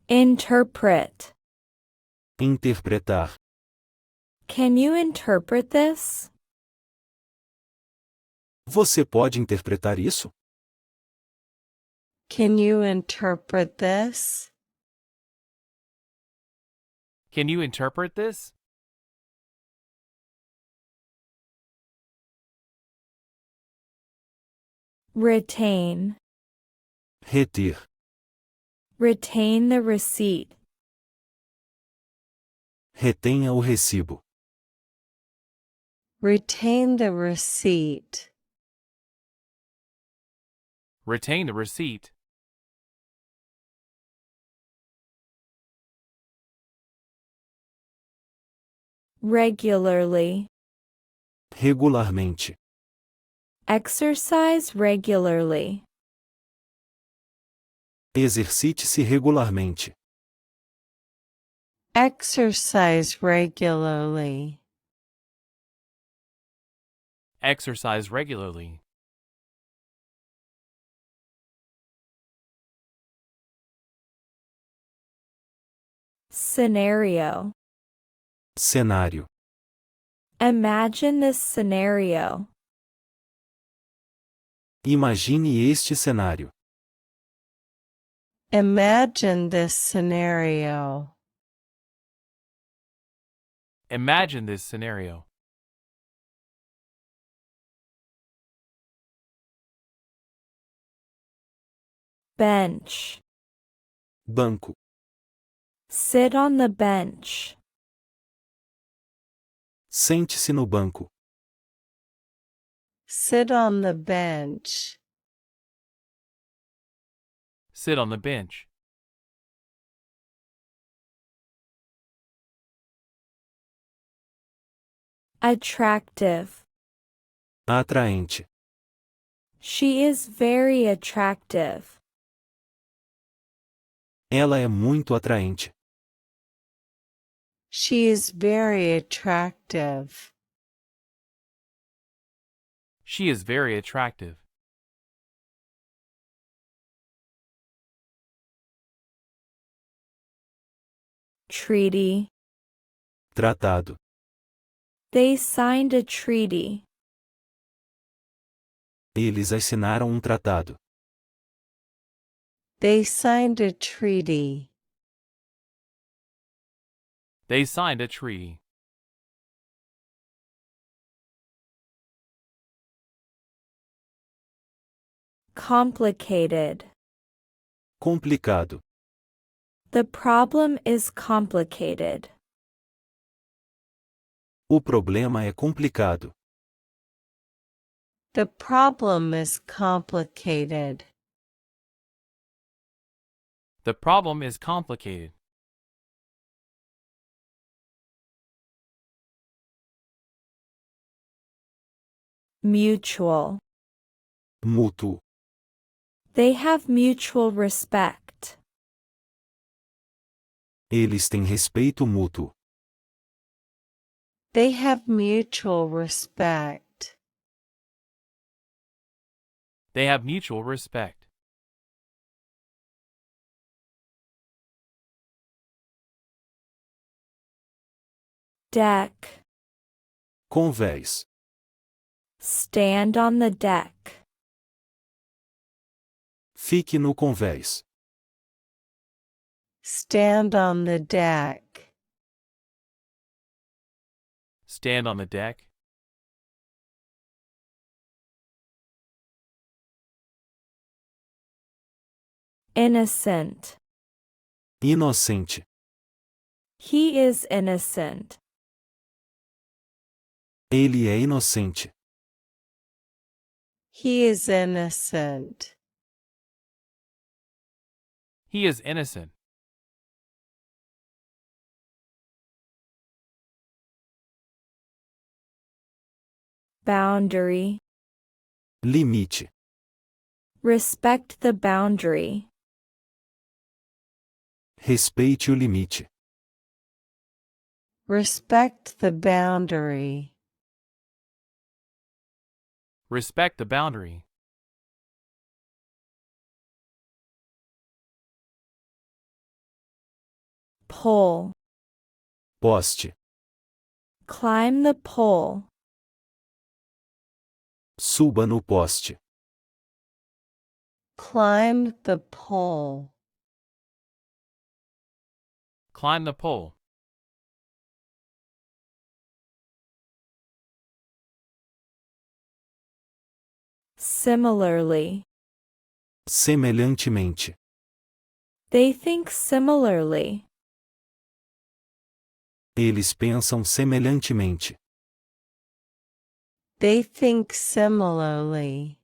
Interpret. Interpretar. Can you interpret this? Você pode interpretar isso? Can you interpret this? Can you interpret this? Retain. Reter. Retain the receipt. Retenha o recibo. Retain the receipt. Retain the receipt. Regularly. Regularmente. Exercise regularly. Exercite-se regularmente. Exercise regularly. Exercise regularly. Scenario. Cenário. Imagine this scenario. Imagine este cenário. Imagine this scenario. Imagine this scenario. Bench. Banco. Sit on the bench. Sente-se no banco. Sit on the bench. Sit on the bench. Attractive. Atraente. She is very attractive. Ela é muito atraente. She is very attractive. She is very attractive. Treaty. Tratado. They signed a treaty. Eles assinaram um tratado. They signed a treaty. They signed a treaty. Complicated. Complicado. The problem is complicated. O problema é complicado. The problem is complicated. The problem is complicated. Mutual. Mútuo. They have mutual respect. Eles têm respeito mútuo. They have mutual respect. They have mutual respect. Deck. Convés. Stand on the deck. Fique no convés. Stand on the deck. Stand on the deck. Innocent. Inocente. He is innocent. Ele é inocente. He is innocent. He is innocent. Boundary. Limite. Respect the boundary. Respeite o limite. Respect the boundary. Respect the boundary. Pole. Poste. Climb the pole. Suba no poste. Climb the pole. Climb the pole. Similarly. Semelhantemente. They think similarly. Eles pensam semelhantemente. They think similarly.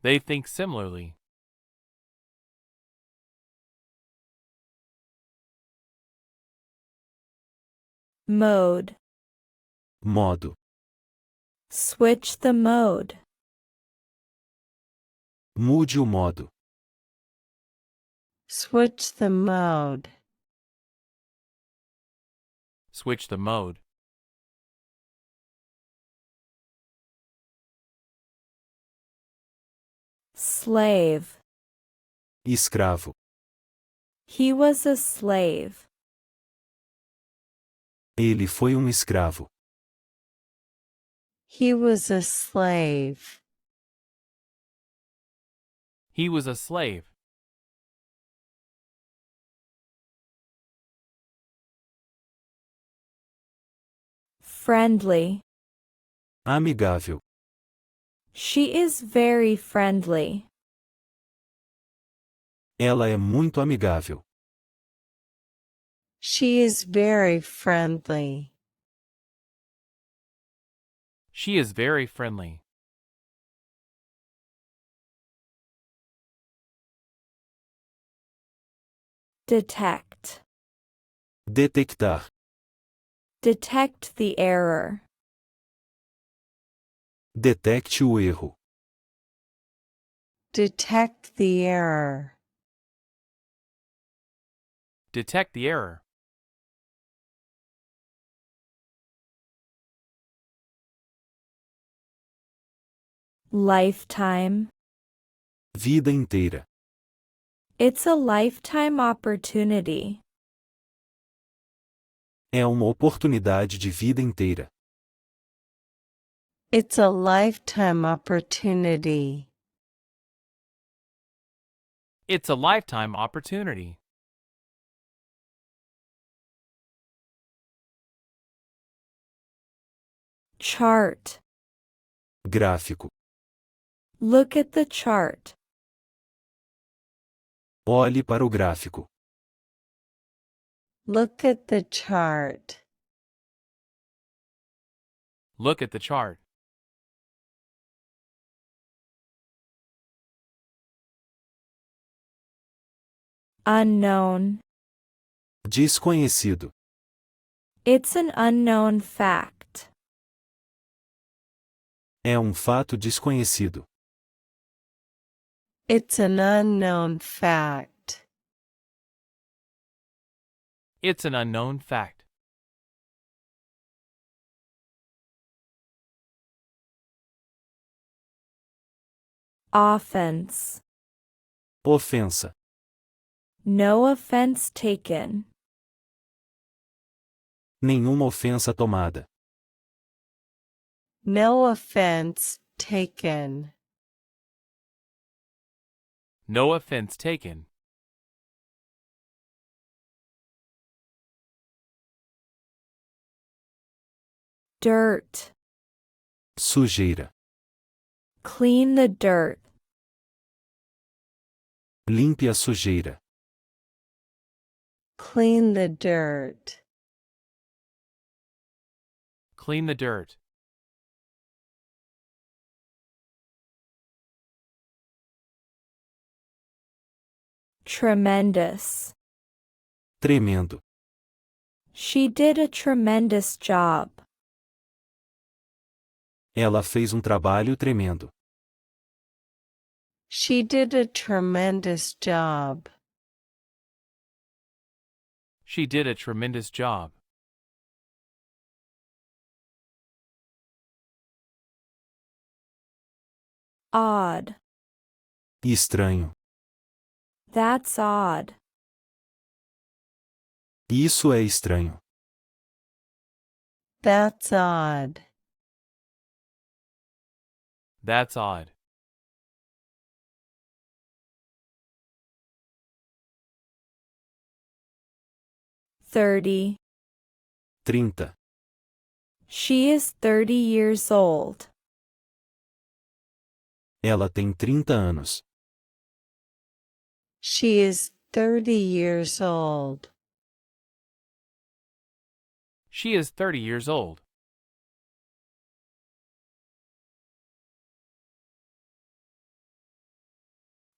They think similarly. Mode. Modo. Switch the mode. Mude o modo. Switch the mode. Switch the mode. Slave. Escravo. He was a slave. Ele foi escravo. He was a slave. He was a slave. Friendly. Amigável. She is very friendly. Ela é muito amigável. She is very friendly. She is very friendly. Detect. Detectar. Detect the error. Detecte o erro. Detect the error. Detect the error. Lifetime. Vida inteira. It's a lifetime opportunity. É uma oportunidade de vida inteira. It's a lifetime opportunity. It's a lifetime opportunity. Chart. Gráfico. Look at the chart. Olhe para o gráfico. Look at the chart. Look at the chart. Unknown. Desconhecido. It's an unknown fact. É fato desconhecido. It's an unknown fact. It's an unknown fact. Offense. Ofensa. No offense taken. Nenhuma ofensa tomada. No offense taken. No offense taken. Dirt. Sujeira. Clean the dirt. Limpe a sujeira. Clean the dirt. Clean the dirt. Tremendous. Tremendo. She did a tremendous job. Ela fez trabalho tremendo. She did a tremendous job. She did a tremendous job. Odd. Estranho. That's odd. Isso é estranho. That's odd. That's odd. "30. 30. She is 30 years old. Ela tem 30 anos. She is 30 years old. She is 30 years old.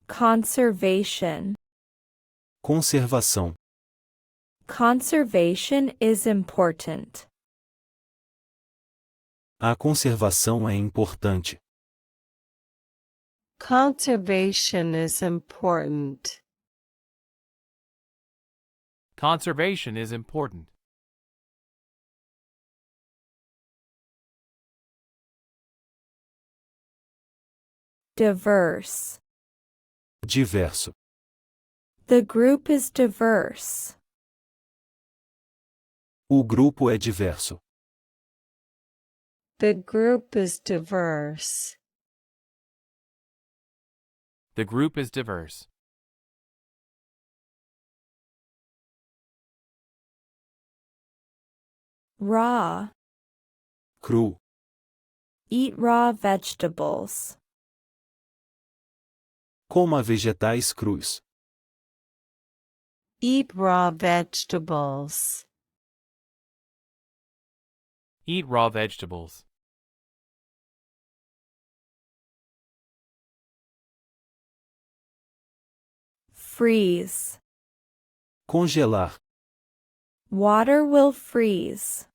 Conservation. Conservação. Conservation is important. A conservação é importante. Conservation is important. Conservation is important. Diverse. Diverso. The group is diverse. O grupo é diverso. The group is diverse. The group is diverse. Raw. Cru. Eat raw vegetables. Coma vegetais crus. Eat raw vegetables. Eat raw vegetables. Freeze. Congelar. Water will freeze.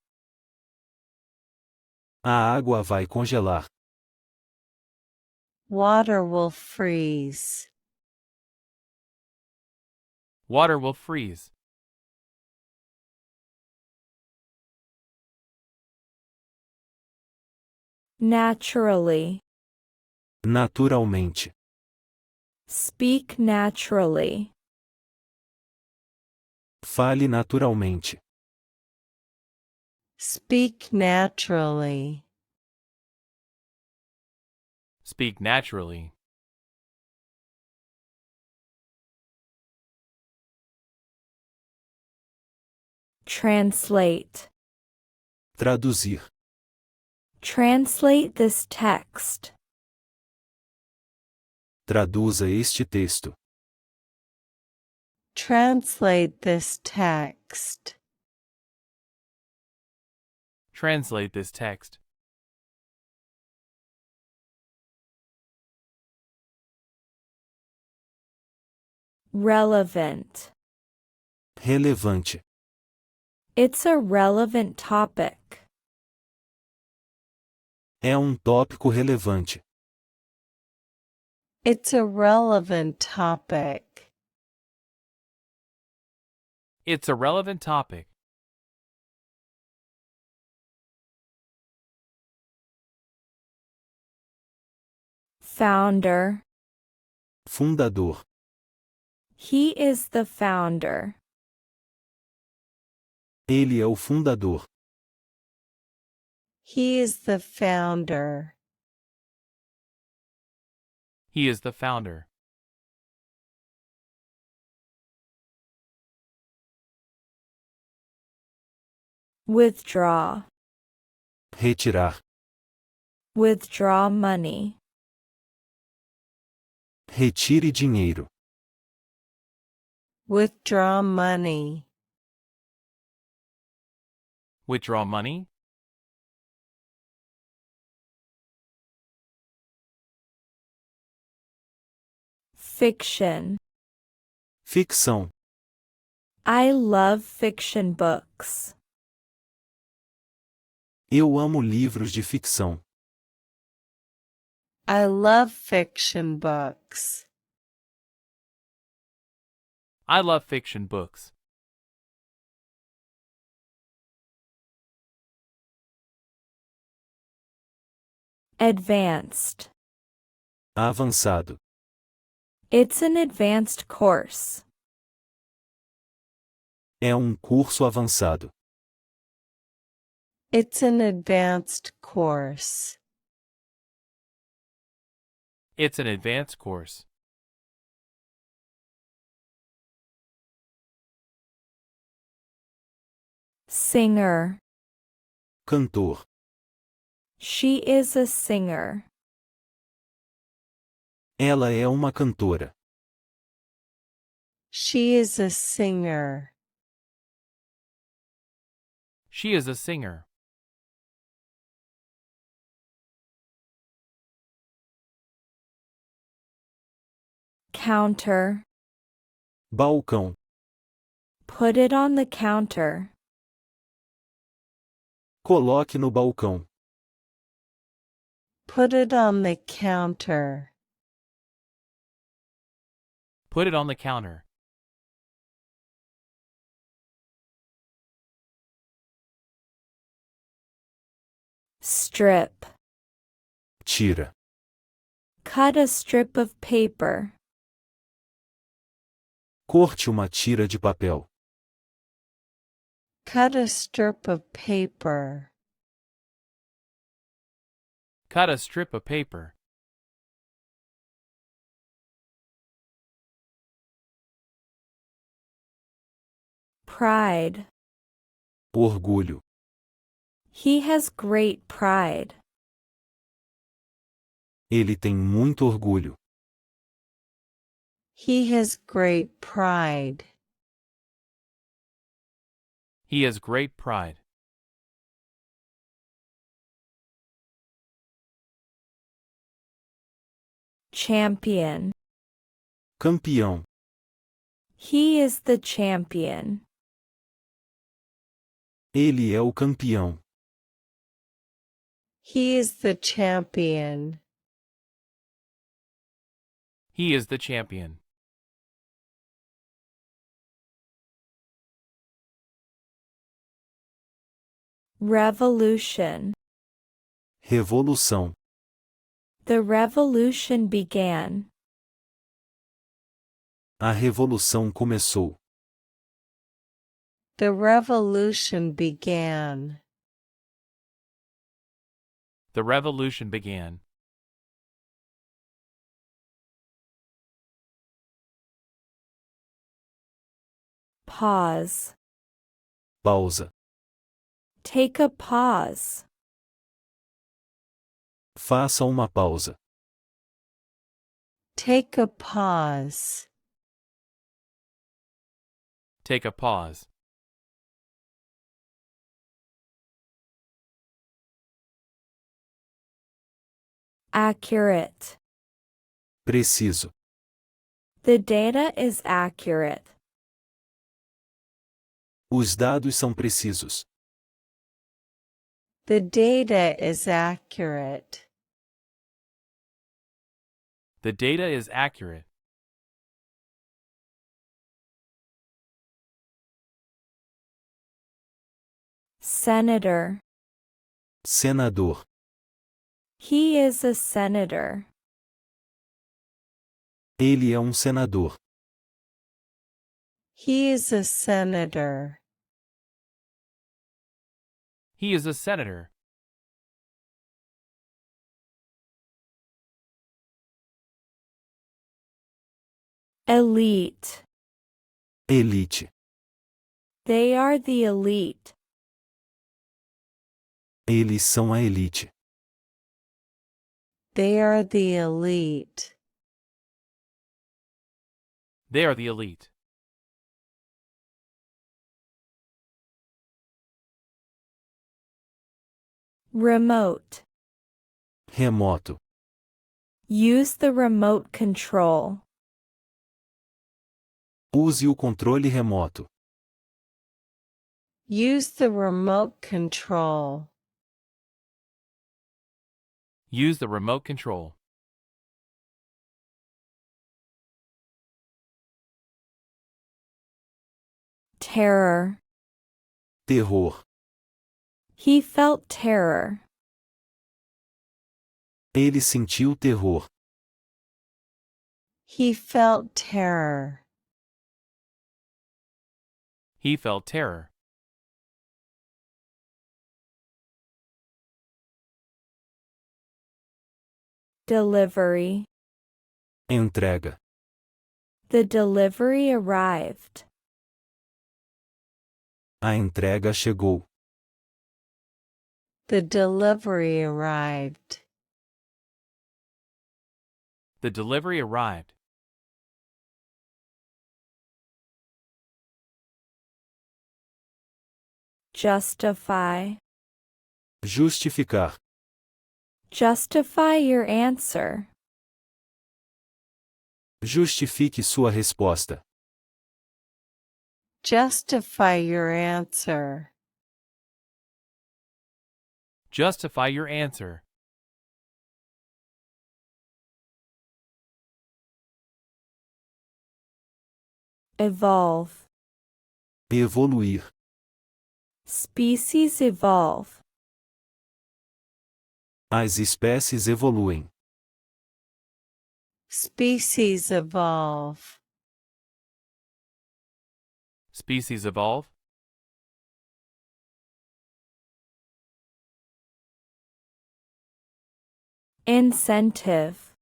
A água vai congelar. Water will freeze. Water will freeze. Naturally. Naturalmente. Speak naturally. Fale naturalmente. Speak naturally. Speak naturally. Translate. Traduzir. Translate this text. Traduza este texto. Translate this text. Translate this text. Relevant. Relevante. It's a relevant topic. É tópico relevante. It's a relevant topic. It's a relevant topic. Founder. Fundador. He is the founder. Ele é o fundador. He is the founder. He is the founder. Withdraw. Retirar. Withdraw money. Retire dinheiro. Withdraw money. Withdraw money. Fiction. Ficção. I love fiction books. Eu amo livros de ficção. I love fiction books. I love fiction books. Advanced. Avançado. It's an advanced course. É curso avançado. It's an advanced course. It's an advanced course. Singer. Cantor. She is a singer. Ela é uma cantora. She is a singer. She is a singer. Counter. Balcão. Put it on the counter. Coloque no balcão. Put it on the counter. Put it on the counter. Strip. Tira. Cut a strip of paper. Corte uma tira de papel. Cut a strip of paper. Cut a strip of paper. Pride. Orgulho. He has great pride. Ele tem muito orgulho. He has great pride. He has great pride. Champion. Campeão. He is the champion. Ele é o campeão. He is the champion. He is the champion. Revolution. Revolução. The revolution began. A revolução começou. The revolution began. The revolution began. Pause. Pausa. Take a pause. Faça uma pausa. Take a pause. Take a pause. Accurate. Preciso. The data is accurate. Os dados são precisos. The data is accurate. The data is accurate. Senator. Senador. He is a senator. Ele é senador. He is a senator. He is a senator. Elite. Elite. They are the elite. Eles são a elite. They are the elite. They are the elite. Remote. Remoto. Use the remote control. Use o controle remoto. Use the remote control. Use the remote control. Terror. Terror. He felt terror. Ele sentiu terror. He felt terror. He felt terror. Delivery. Entrega. The delivery arrived. A entrega chegou. The delivery arrived. The delivery arrived. Justify. Justificar. Justify your answer. Justifique sua resposta. Justify your answer. Justify your answer. Evolve. Evoluir. Species evolve. As espécies evoluem. Species evolve. Species evolve. Incentive.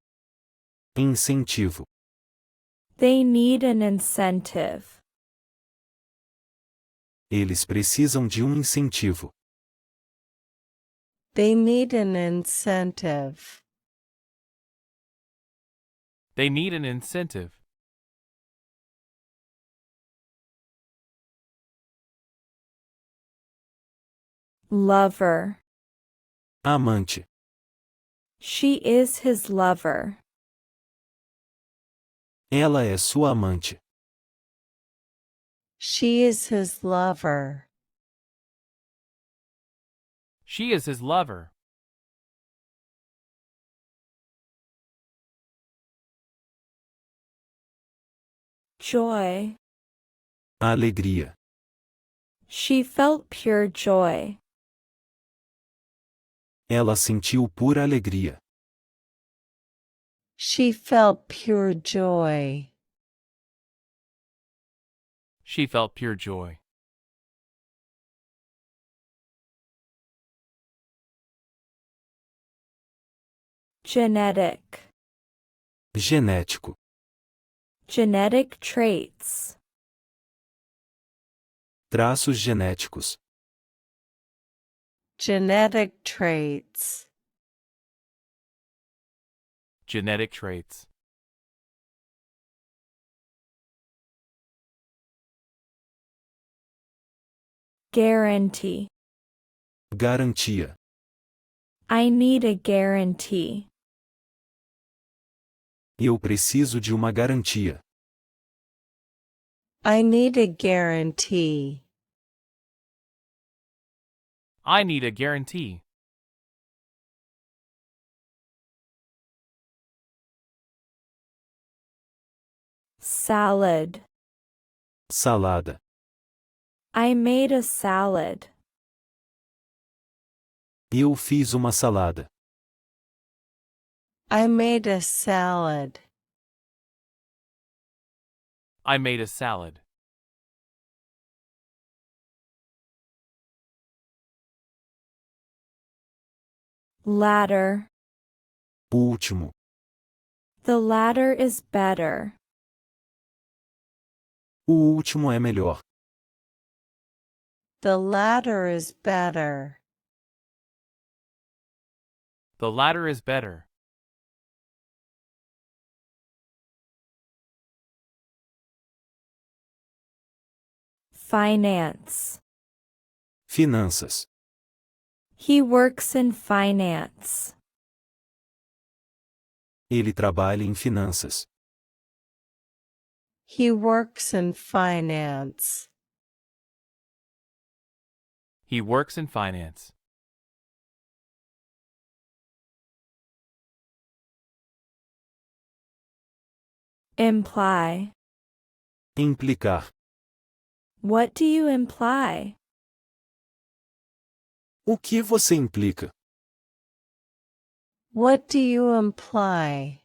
Incentivo. They need an incentive. Eles precisam de incentivo. They need an incentive. They need an incentive. Lover. Amante. She is his lover. Ela é sua amante. She is his lover. She is his lover. Joy. Alegria. She felt pure joy. Ela sentiu pura alegria. She felt pure joy. She felt pure joy. Genetic. Genético. Genetic traits. Traços genéticos. Genetic traits. Genetic traits. Guarantee. Garantia. I need a guarantee. Eu preciso de uma garantia. I need a guarantee. I need a guarantee. Salad. Salada. I made a salad. Eu fiz uma salada. I made a salad. I made a salad. Ladder. Último. The latter is better. O último é melhor. The latter is better. The latter is better. Finance. Finanças. He works in finance. Ele trabalha em finanças. He works in finance. He works in finance. Imply. Implicar. What do you imply? O que você implica? What do you imply?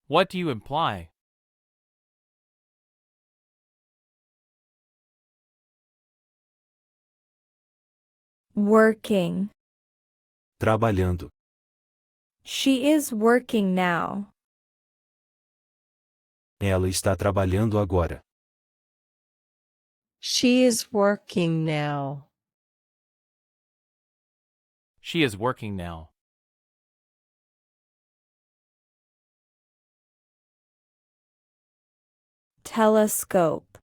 What do you imply? Working. Trabalhando. She is working now. Ela está trabalhando agora. She is working now. She is working now. Telescope.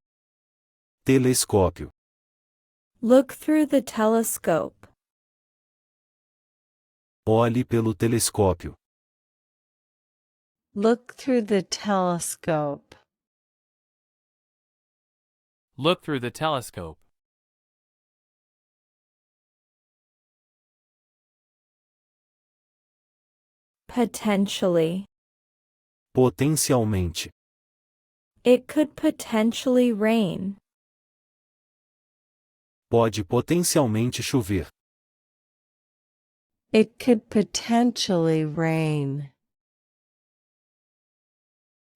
Telescópio. Look through the telescope. Olhe pelo telescópio. Look through the telescope. Look through the telescope. Potentially. Potencialmente. It could potentially rain. Pode potencialmente chover. It could potentially rain.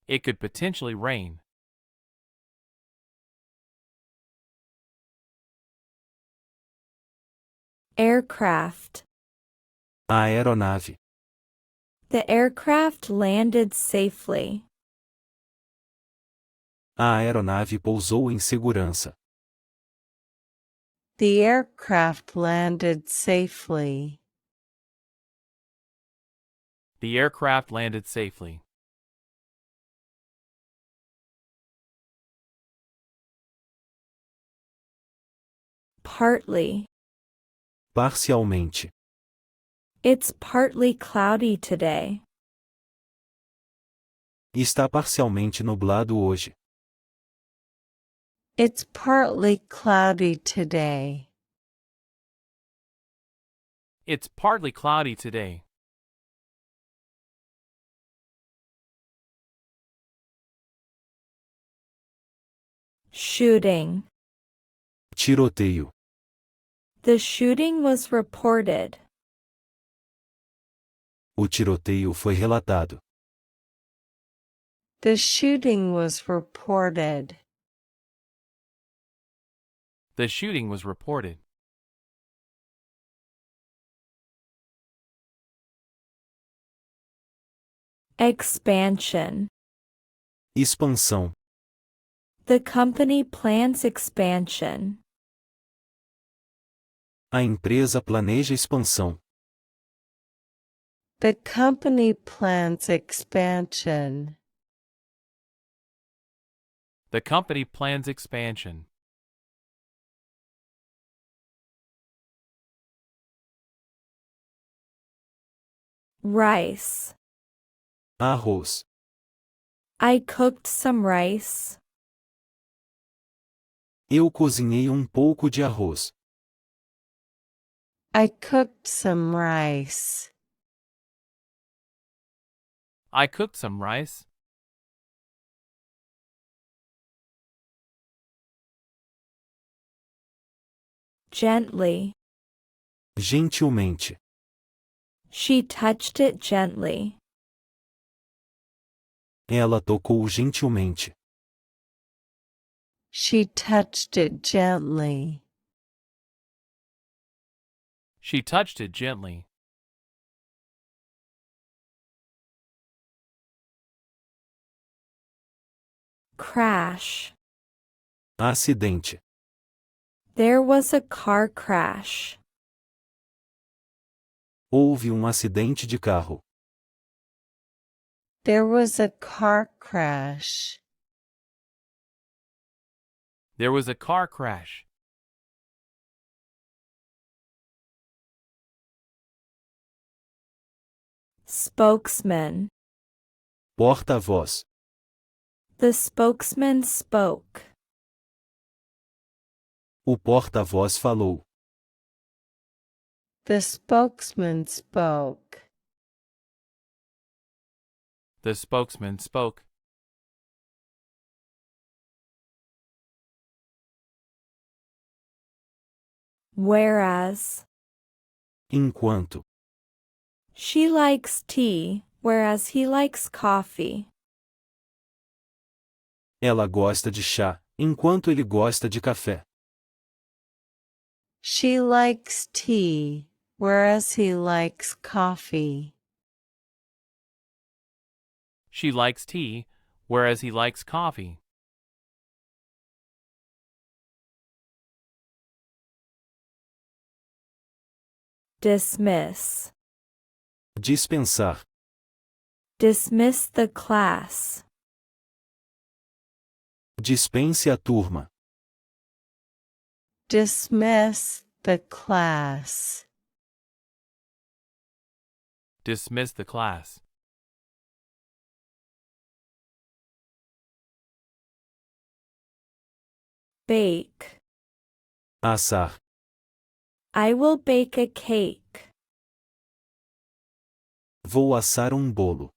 It could potentially rain. Aircraft. Aeronave. The aircraft landed safely. A aeronave pousou em segurança. The aircraft landed safely. The aircraft landed safely. Partly. Parcialmente. It's partly cloudy today. Está parcialmente nublado hoje. It's partly cloudy today. It's partly cloudy today. Shooting. Tiroteio. The shooting was reported. O tiroteio foi relatado. The shooting was reported. The shooting was reported. Expansion. Expansão. The company plans expansion. A empresa planeja expansão. The company plans expansion. The company plans expansion. Rice. Arroz. I cooked some rice. Eu cozinhei pouco de arroz. I cooked some rice. I cooked some rice. Gently. Gentilmente. She touched it gently. Ela tocou gentilmente. She touched it gently. She touched it gently. Crash. Acidente. There was a car crash. Houve acidente de carro. There was a car crash. There was a car crash. Spokesman. Porta-voz. The spokesman spoke. O porta-voz falou. The spokesman spoke. The spokesman spoke. Whereas. Enquanto. She likes tea, whereas he likes coffee. Ela gosta de chá, enquanto ele gosta de café. She likes tea, whereas he likes coffee. She likes tea, whereas he likes coffee. Dismiss. Dispensar. Dismiss the class. Dispense a turma. Dismiss the class. Dismiss the class. Bake. Assar. I will bake a cake. Vou assar bolo.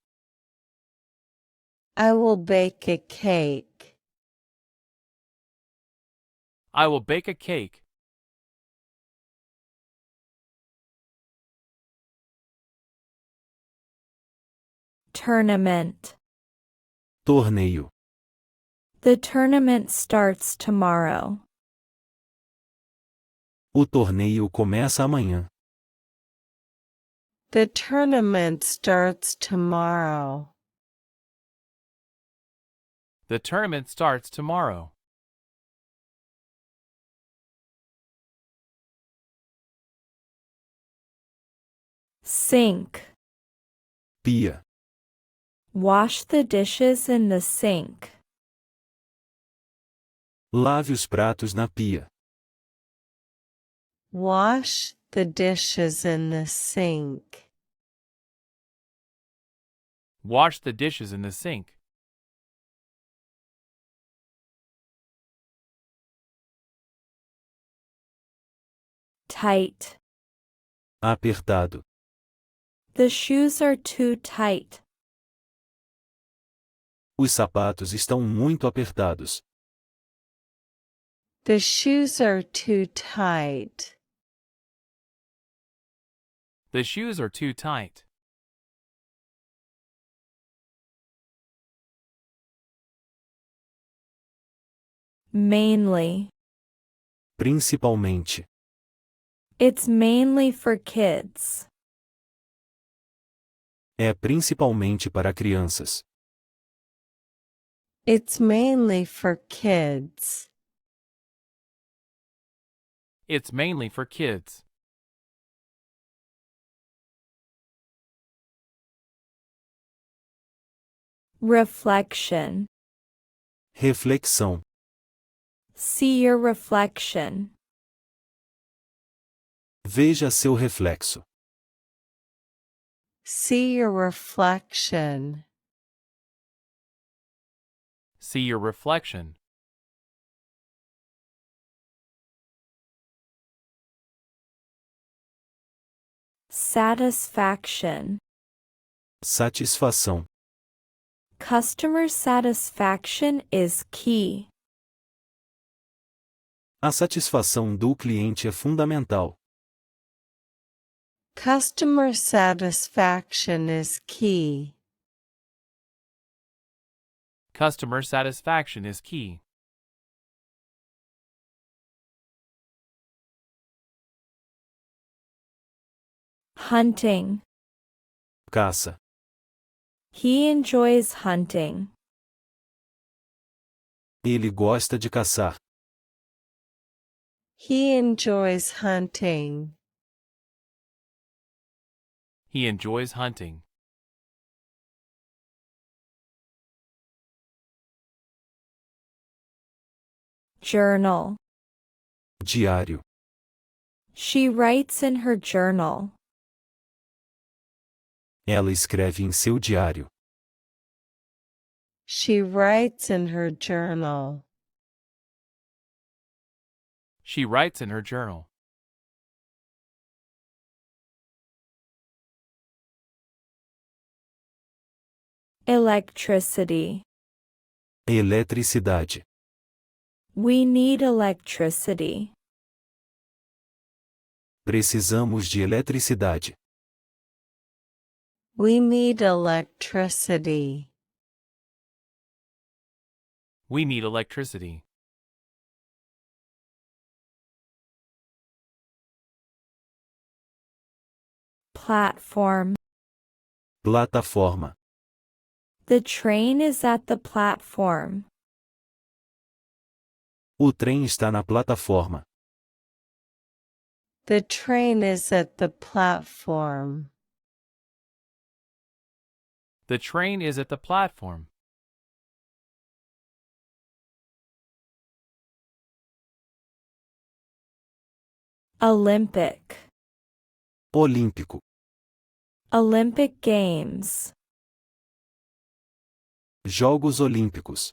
I will bake a cake. I will bake a cake. Tournament. Torneio. The tournament starts tomorrow. O torneio começa amanhã. The tournament starts tomorrow. The tournament starts tomorrow. Sink. Pia. Wash the dishes in the sink. Lave os pratos na pia. Wash the dishes in the sink. Wash the dishes in the sink. Tight. Apertado. The shoes are too tight. Os sapatos estão muito apertados. The shoes are too tight. The shoes are too tight. Mainly. Principalmente. It's mainly for kids. É principalmente para crianças. It's mainly for kids. It's mainly for kids. Reflection. Reflexão. See your reflection. Veja seu reflexo. See your reflection. See your reflection. Satisfaction. Satisfação. Customer satisfaction is key. A satisfação do cliente é fundamental. Customer satisfaction is key. Customer satisfaction is key. Hunting. Caça. He enjoys hunting. Ele gosta de caçar. He enjoys hunting. He enjoys hunting. Journal. Diário. She writes in her journal. Ela escreve em seu diário. She writes in her journal. She writes in her journal. Electricity. Eletricidade. We need electricity. Precisamos de eletricidade. We need electricity. We need electricity. platform. Plataforma. The train is at the platform. O trem está na plataforma. The train is at the platform. The train is at the platform. Olympic. Olímpico. Olympic Games. Jogos Olímpicos.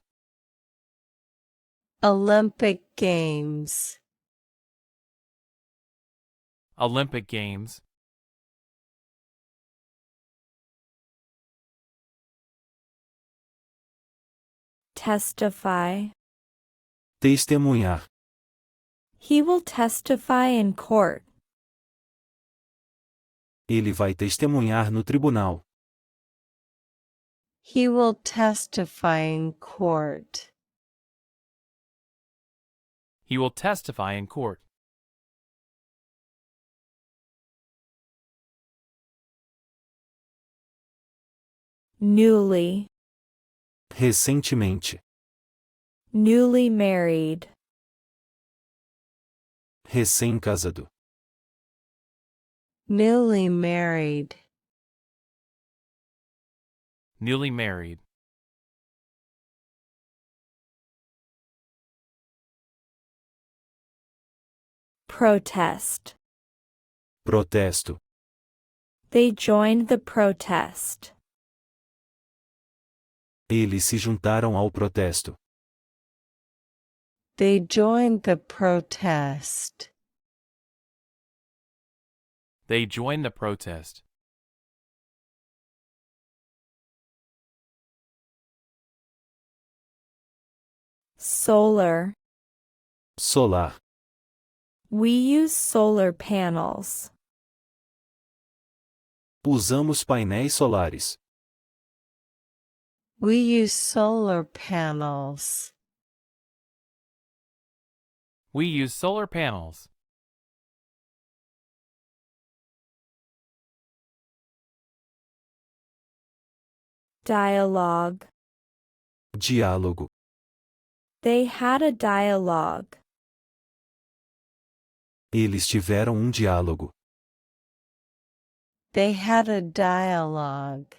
Olympic Games. Olympic Games. Testify. Testemunhar. He will testify in court. Ele vai testemunhar no tribunal. He will testify in court. He will testify in court. Newly. Recentemente. Newly married. Recém-casado. Newly married. Newly married. Protest. Protesto. They joined the protest. Eles se juntaram ao protesto. They joined the protest. They joined the protest. Solar. Solar. We use solar panels. Usamos painéis solares. We use solar panels. We use solar panels. Dialogue. Diálogo. They had a dialogue. Eles tiveram diálogo. They had a dialogue.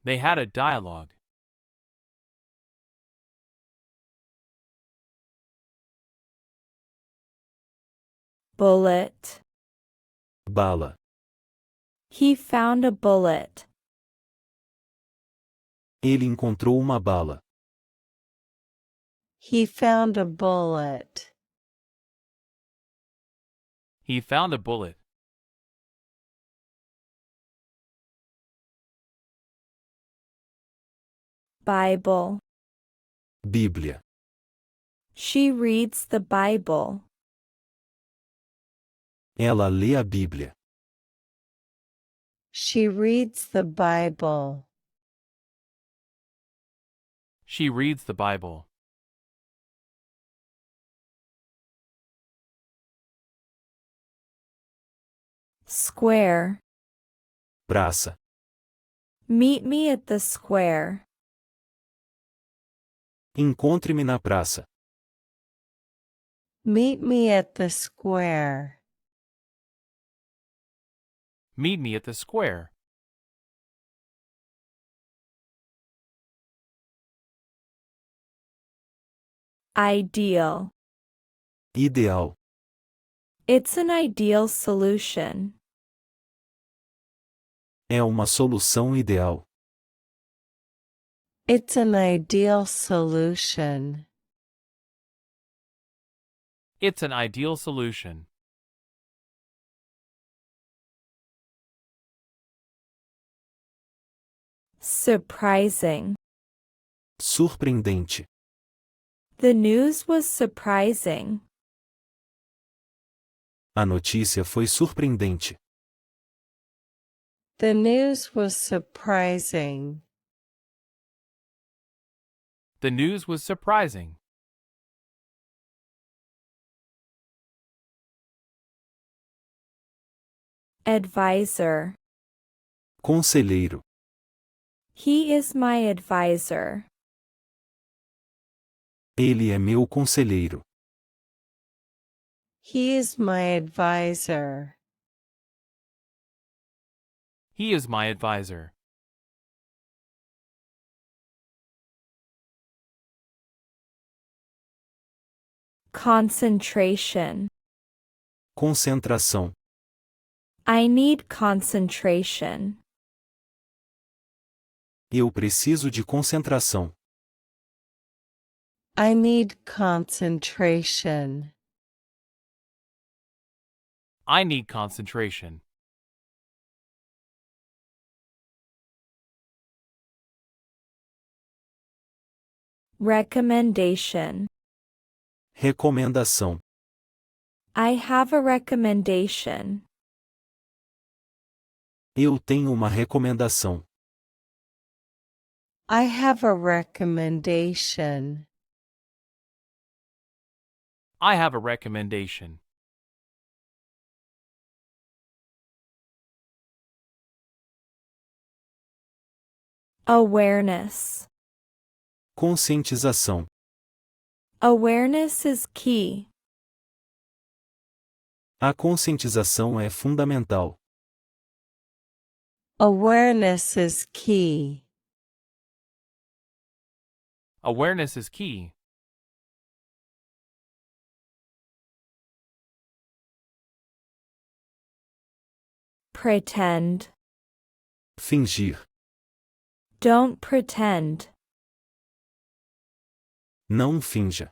They had a dialogue. Bullet. Bala. He found a bullet. Ele encontrou uma bala. He found a bullet. He found a bullet. Bible. Bíblia. She reads the Bible. Ela lê a Bíblia. She reads the Bible. She reads the Bible. Square. Praça. Meet me at the square. Encontre-me na praça. Meet me at the square. Meet me at the square. Ideal. Ideal. It's an ideal solution. É uma solução ideal. It's an ideal solution. It's an ideal solution. Surprising. Surpreendente. The news was surprising. A notícia foi surpreendente. The news was surprising. The news was surprising. Advisor. Conselheiro. He is my advisor. Ele é meu conselheiro. He is my advisor. He is my advisor. Concentration. Concentração. I need concentration. Eu preciso de concentração. I need concentration. I need concentration. Recommendation. Recomendação. I have a recommendation. Eu tenho uma recomendação. I have a recommendation. I have a recommendation. Awareness. Conscientização. Awareness is key. A conscientização é fundamental. Awareness is key. Awareness is key. Pretend. Fingir. Don't pretend. Não finja.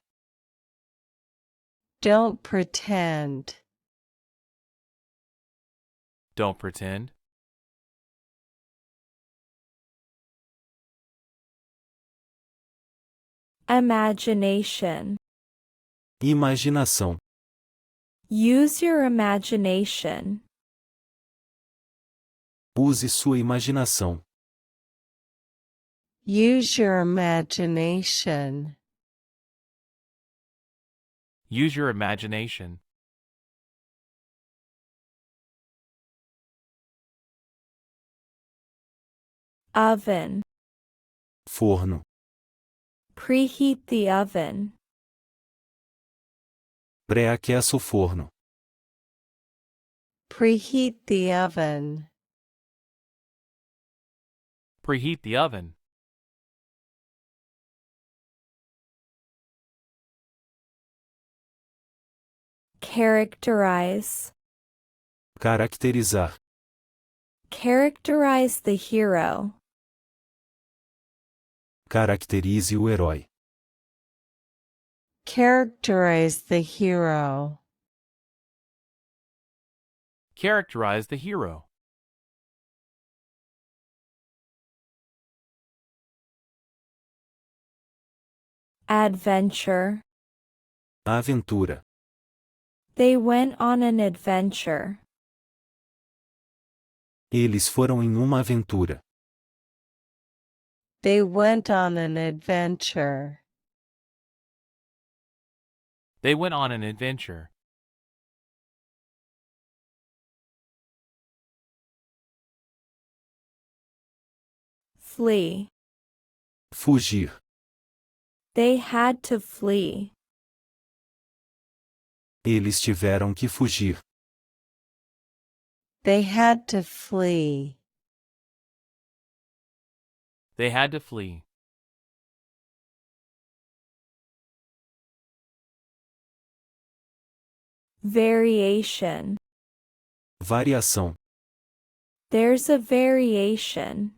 Don't pretend. Don't pretend. Imagination. Imaginação. Use your imagination. Use sua imaginação. Use your imagination. Use your imagination. Oven. Forno. Preheat the oven. Pré-aqueça o forno. Preheat the oven. Preheat the oven. Characterize. Caracterizar. Characterize the hero. Caracterize o herói. Characterize the hero. Characterize the hero. Adventure. Aventura. They went on an adventure. Eles foram em uma aventura. They went on an adventure. They went on an adventure. Flee. Fugir. They had to flee. Eles tiveram que fugir. They had to flee. They had to flee. Variation. Variação. There's a variation.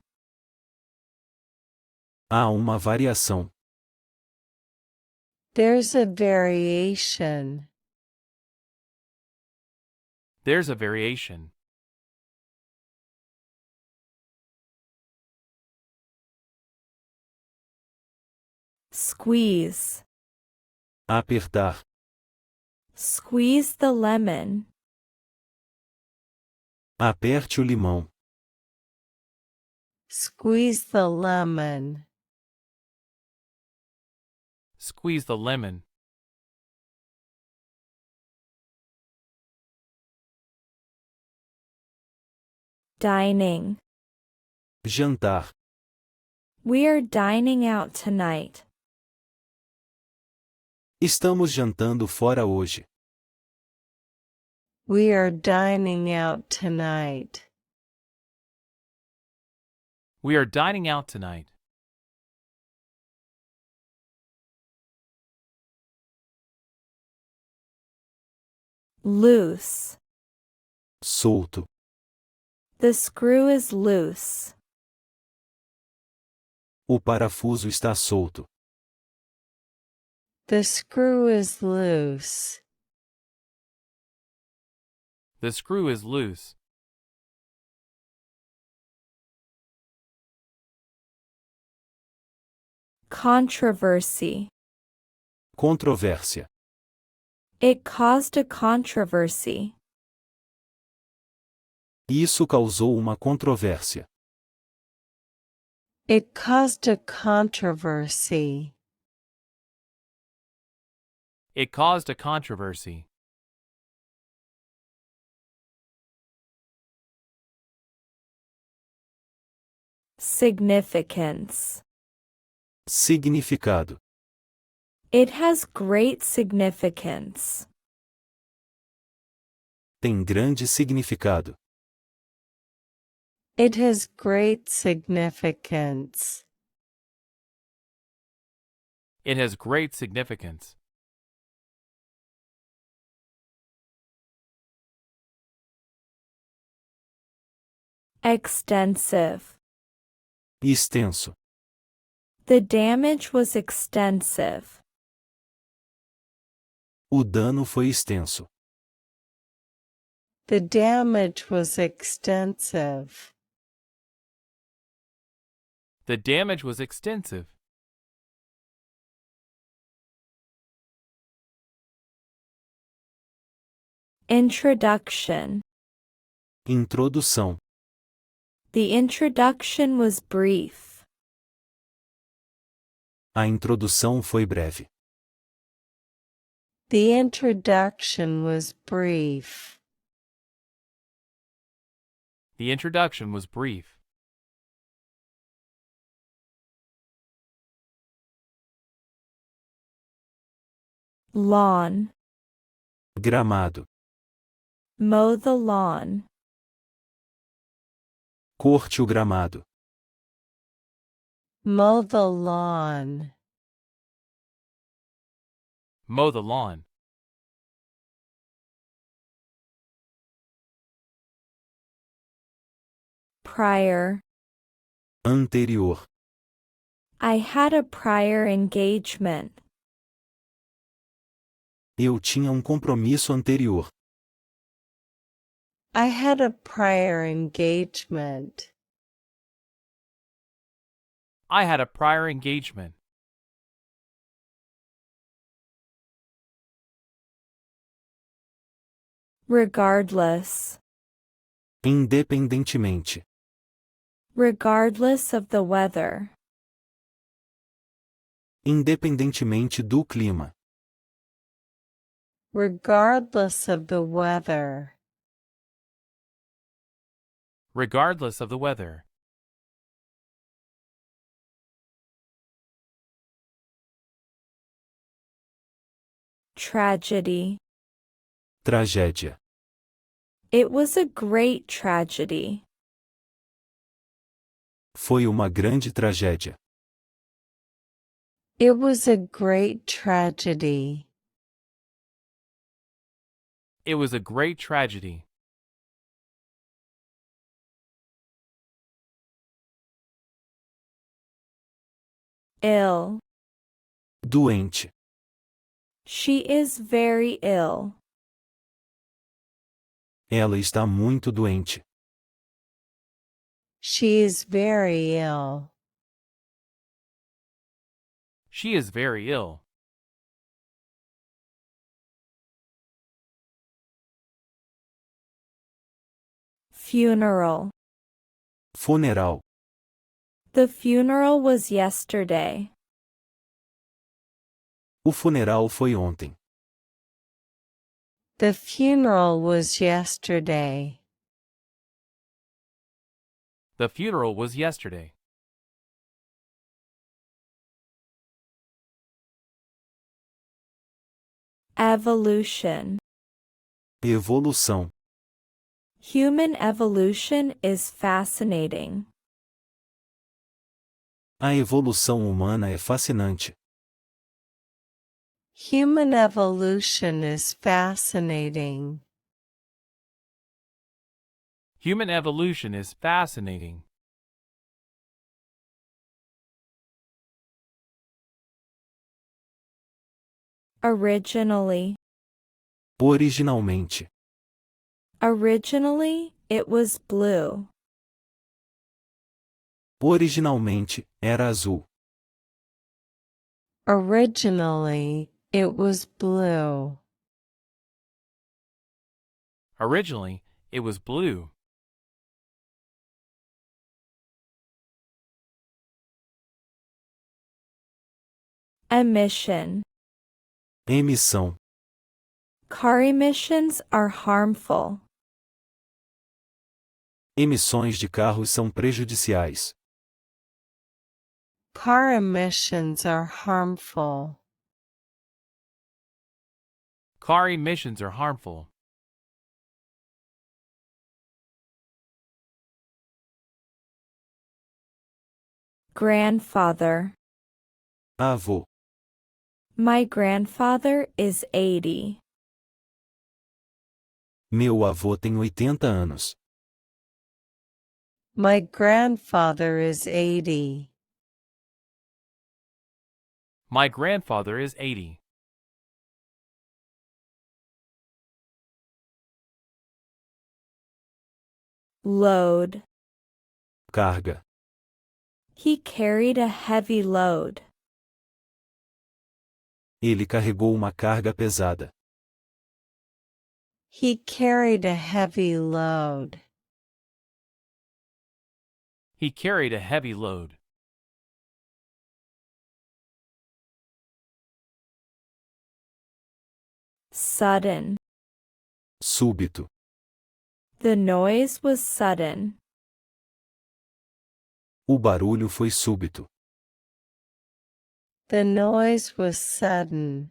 Há uma variação. There's a variation. There's a variation. Squeeze. Apertar. Squeeze the lemon. Aperte o limão. Squeeze the lemon. Squeeze the lemon. Dining. Jantar. We are dining out tonight. Estamos jantando fora hoje. We are dining out tonight. We are dining out tonight. Loose. Solto. The screw is loose. O parafuso está solto. The screw is loose. The screw is loose. Controversy. Controvérsia. It caused a controversy. Isso causou uma controvérsia. It caused a controversy. It caused a controversy. Significance. Significado. It has great significance. Tem grande significado. It has great significance. It has great significance. Extensive. Extenso. The damage was extensive. O dano foi extenso. The damage was extensive. The damage was extensive. Introduction. Introdução. The introduction was brief. A introdução foi breve. The introduction was brief. The introduction was brief. Lawn. Gramado. Mow the lawn. Corte o gramado. Mow the lawn. Mow the lawn. Prior. Anterior. I had a prior engagement. Eu tinha compromisso anterior. I had a prior engagement. I had a prior engagement. Regardless. Independentemente. Regardless of the weather. Independentemente do clima. Regardless of the weather. Regardless of the weather. Tragedy. Tragédia. It was a great tragedy. Foi uma grande tragédia. It was a great tragedy. It was a great tragedy. Ill. Doente. She is very ill. Ela está muito doente. She is very ill. She is very ill. Funeral. Funeral. The funeral was yesterday. O funeral foi ontem. The funeral was yesterday. The funeral was yesterday. Evolution. Evolução. Human evolution is fascinating. A evolução humana é fascinante. Human evolution is fascinating. Human evolution is fascinating. Originally. Originalmente. Originally, it was blue. Originalmente, era azul. Originally, it was blue. Originally, it was blue. Emission. Emissão. Car emissions are harmful. Emissões de carros são prejudiciais. Car emissions are harmful. Car emissions are harmful. Grandfather. Avô. My grandfather is 80. Meu avô tem 80 anos. My grandfather is 80. My grandfather is 80. Load. Carga. He carried a heavy load. Ele carregou uma carga pesada. He carried a heavy load. He carried a heavy load. Sudden. Súbito. The noise was sudden. O barulho foi súbito. The noise was sudden.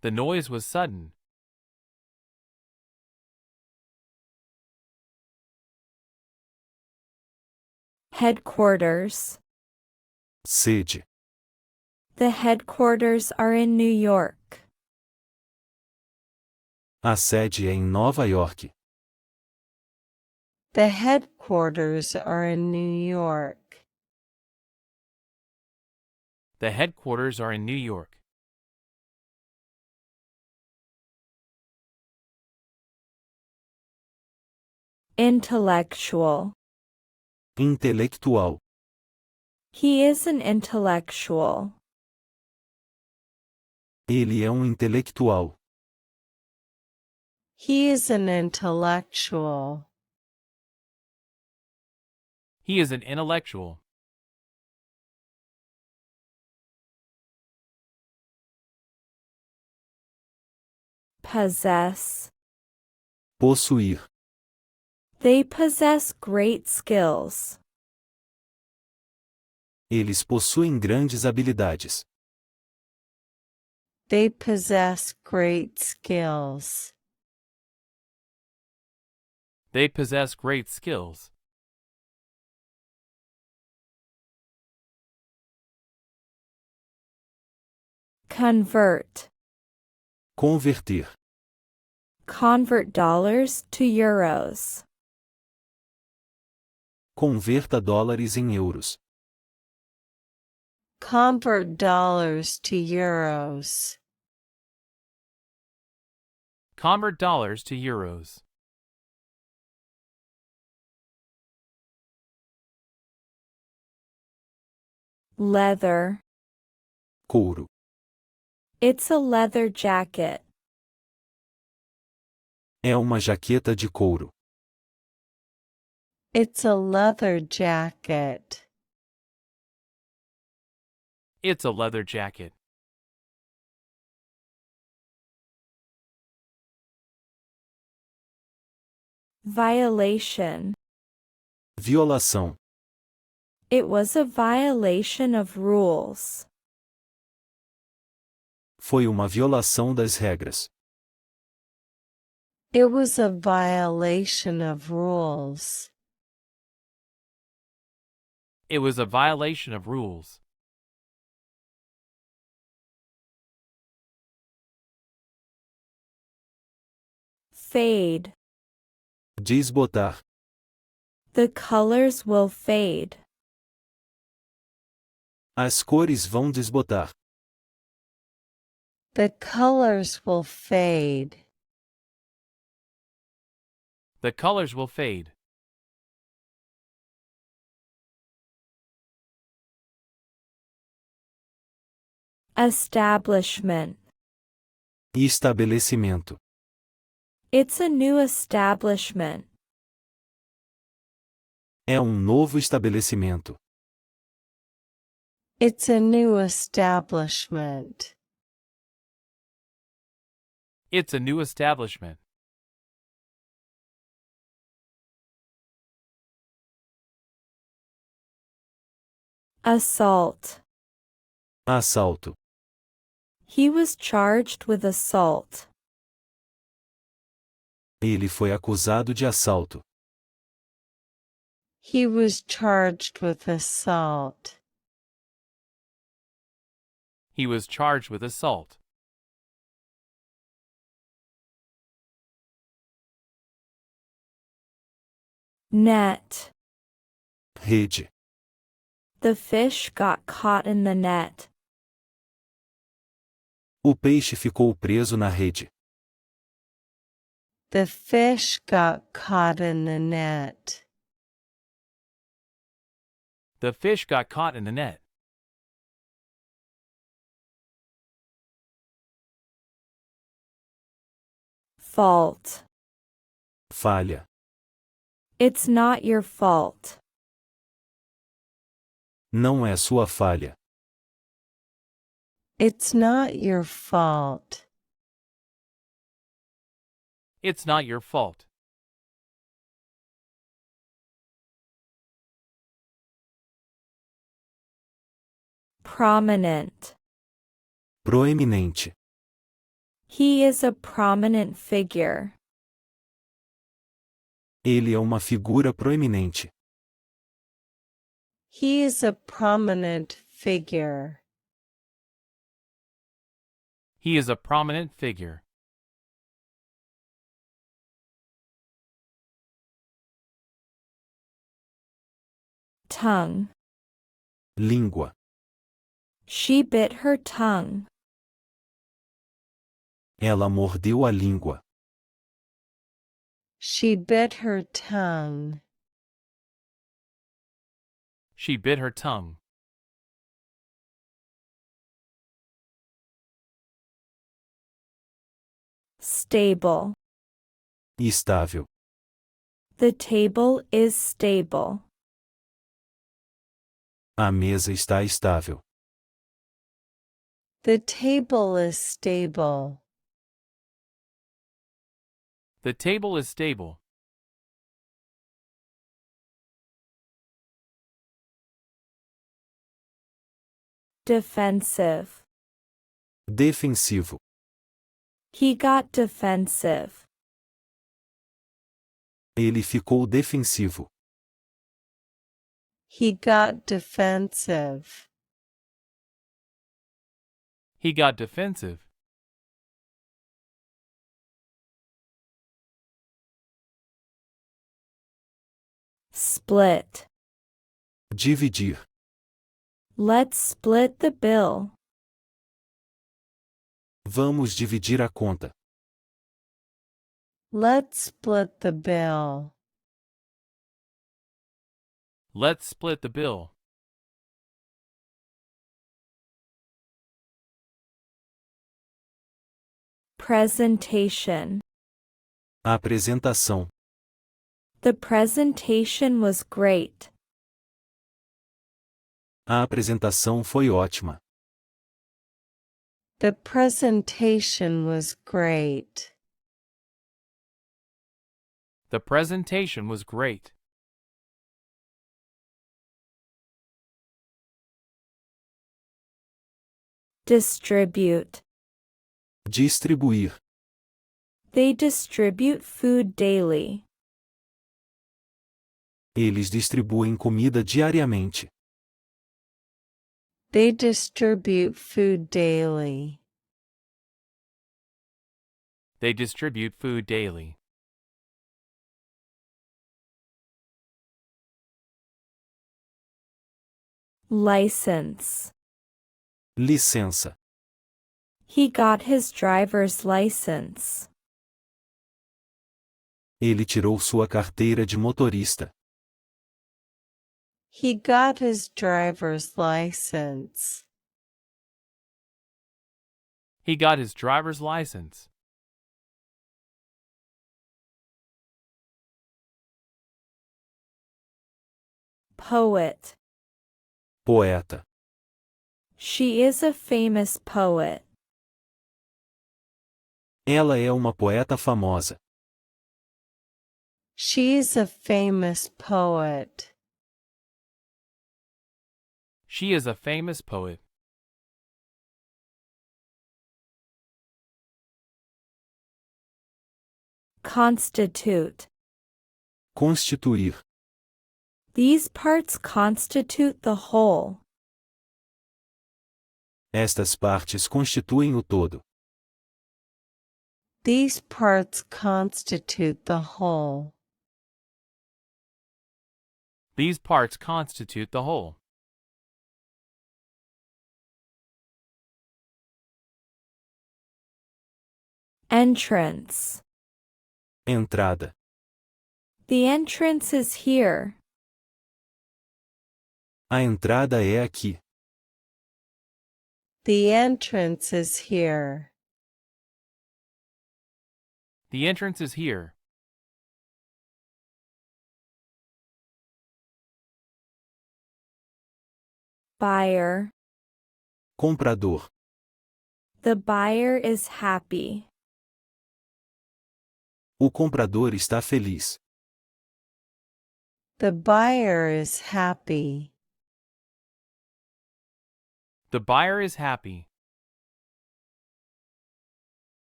The noise was sudden. Headquarters. Sede. The headquarters are in New York. A sede é em Nova York. The headquarters are in New York. The headquarters are in New York. Intellectual. Intelectual. He is an intellectual. Ele é intelectual. He is an intellectual. He is an intellectual. Possess. Possuir. They possess great skills. Eles possuem grandes habilidades. They possess great skills. They possess great skills. Convert. Converter. Convert dollars to euros. Converta dólares em euros. Convert dollars to euros. Convert dollars to euros. Leather. Couro. It's a leather jacket. É uma jaqueta de couro. It's a leather jacket. It's a leather jacket. Violation. Violação. It was a violation of rules. Foi uma violação das regras. It was a violation of rules. It was a violation of rules. Fade. Desbotar. The colors will fade. As cores vão desbotar. The colors will fade. The colors will fade. Establishment. Estabelecimento. It's a new establishment. É um novo estabelecimento. It's a new establishment. It's a new establishment. Assault. Assalto. He was charged with assault. Ele foi acusado de assalto. He was charged with assault. He was charged with assault. Net. Rede. The fish got caught in the net. O peixe ficou preso na rede. The fish got caught in the net. The fish got caught in the net. Fault. Falha. It's not your fault. Não é sua falha. It's not your fault. It's not your fault. Prominent. Proeminente. He is a prominent figure. Ele é uma figura proeminente. He is a prominent figure. He is a prominent figure. Tongue. Língua. She bit her tongue. Ela mordeu a língua. She bit her tongue. She bit her tongue. Stable. Estável. The table is stable. A mesa está estável. The table is stable. The table is stable. Defensive. Defensivo. He got defensive. Ele ficou defensivo. He got defensive. He got defensive. Split. Dividir. Let's split the bill. Vamos dividir a conta. Let's split the bill. Let's split the bill. Presentation. Apresentação. The presentation was great. A apresentação foi ótima. The presentation was great. The presentation was great. Distribute. Distribuir. They distribute food daily. Eles distribuem comida diariamente. They distribute food daily. They distribute food daily. License. Licença. He got his driver's license. Ele tirou sua carteira de motorista. He got his driver's license. He got his driver's license. Poet. Poeta. She is a famous poet. Ela é uma poeta famosa. She's a famous poet. She is a famous poet. Constitute. Constituir. These parts constitute the whole. Estas partes constituem o todo. These parts constitute the whole. These parts constitute the whole. Entrance. Entrada. The entrance is here. A entrada é aqui. The entrance is here. The entrance is here. Buyer. Comprador. The buyer is happy. O comprador está feliz. The buyer is happy. The buyer is happy.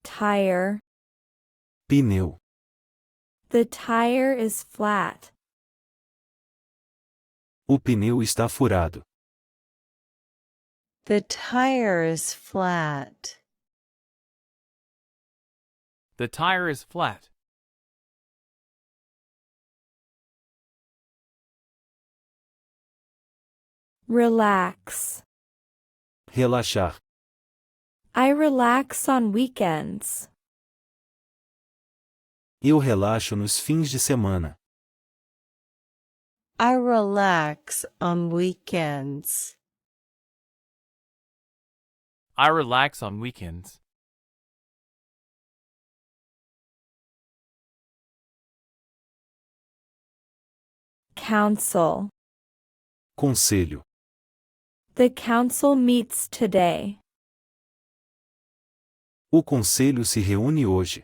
Tire. Pneu. The tire is flat. O pneu está furado. The tire is flat. The tire is flat. Relax. Relaxar. I relax on weekends. Eu relaxo nos fins de semana. I relax on weekends. I relax on weekends. Council. Conselho. The council meets today. O conselho se reúne hoje.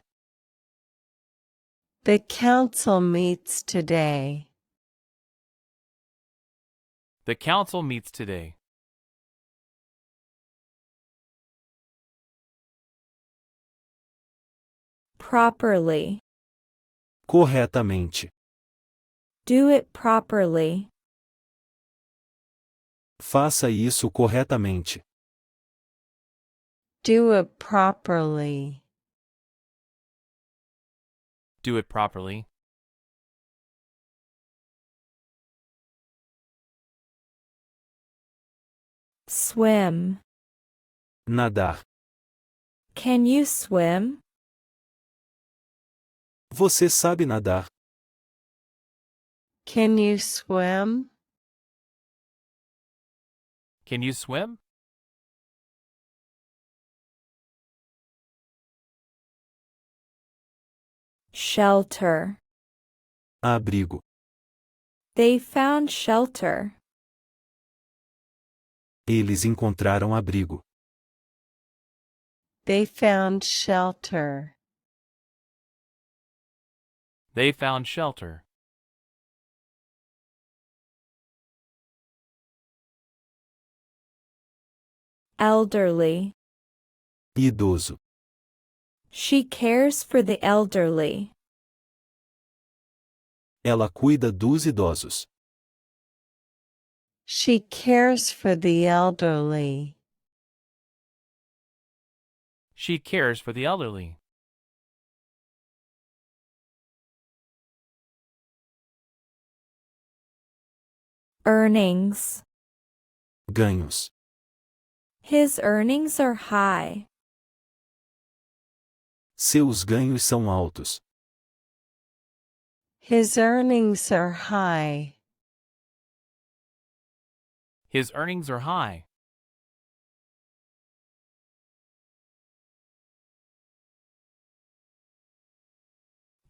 The council meets today. The council meets today. Properly. Corretamente. Do it properly. Faça isso corretamente. Do it properly. Do it properly. Swim. Nadar. Can you swim? Você sabe nadar? Can you swim? Can you swim? Shelter. Abrigo. They found shelter. Eles encontraram abrigo. They found shelter. They found shelter. Elderly. Idoso. She cares for the elderly. Ela cuida dos idosos. She cares for the elderly. She cares for the elderly. Earnings. Ganhos. His earnings are high. Seus ganhos são altos. His earnings are high. His earnings are high.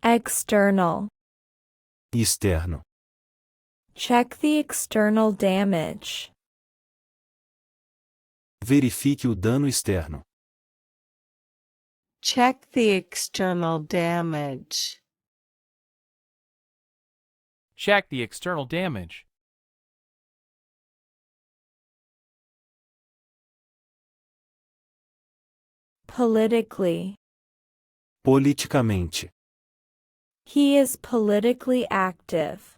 External. Externo. Check the external damage. Verifique o dano externo. Check the external damage. Check the external damage. Politically. Politicamente. He is politically active.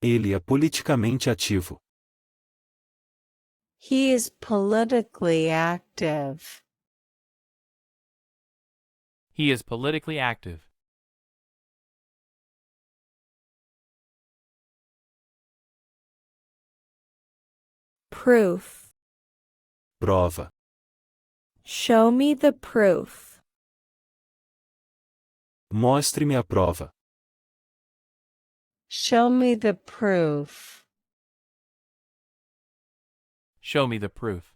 Ele é politicamente ativo. He is politically active. He is politically active. Proof. Prova. Show me the proof. Mostre-me a prova. Show me the proof. Show me the proof.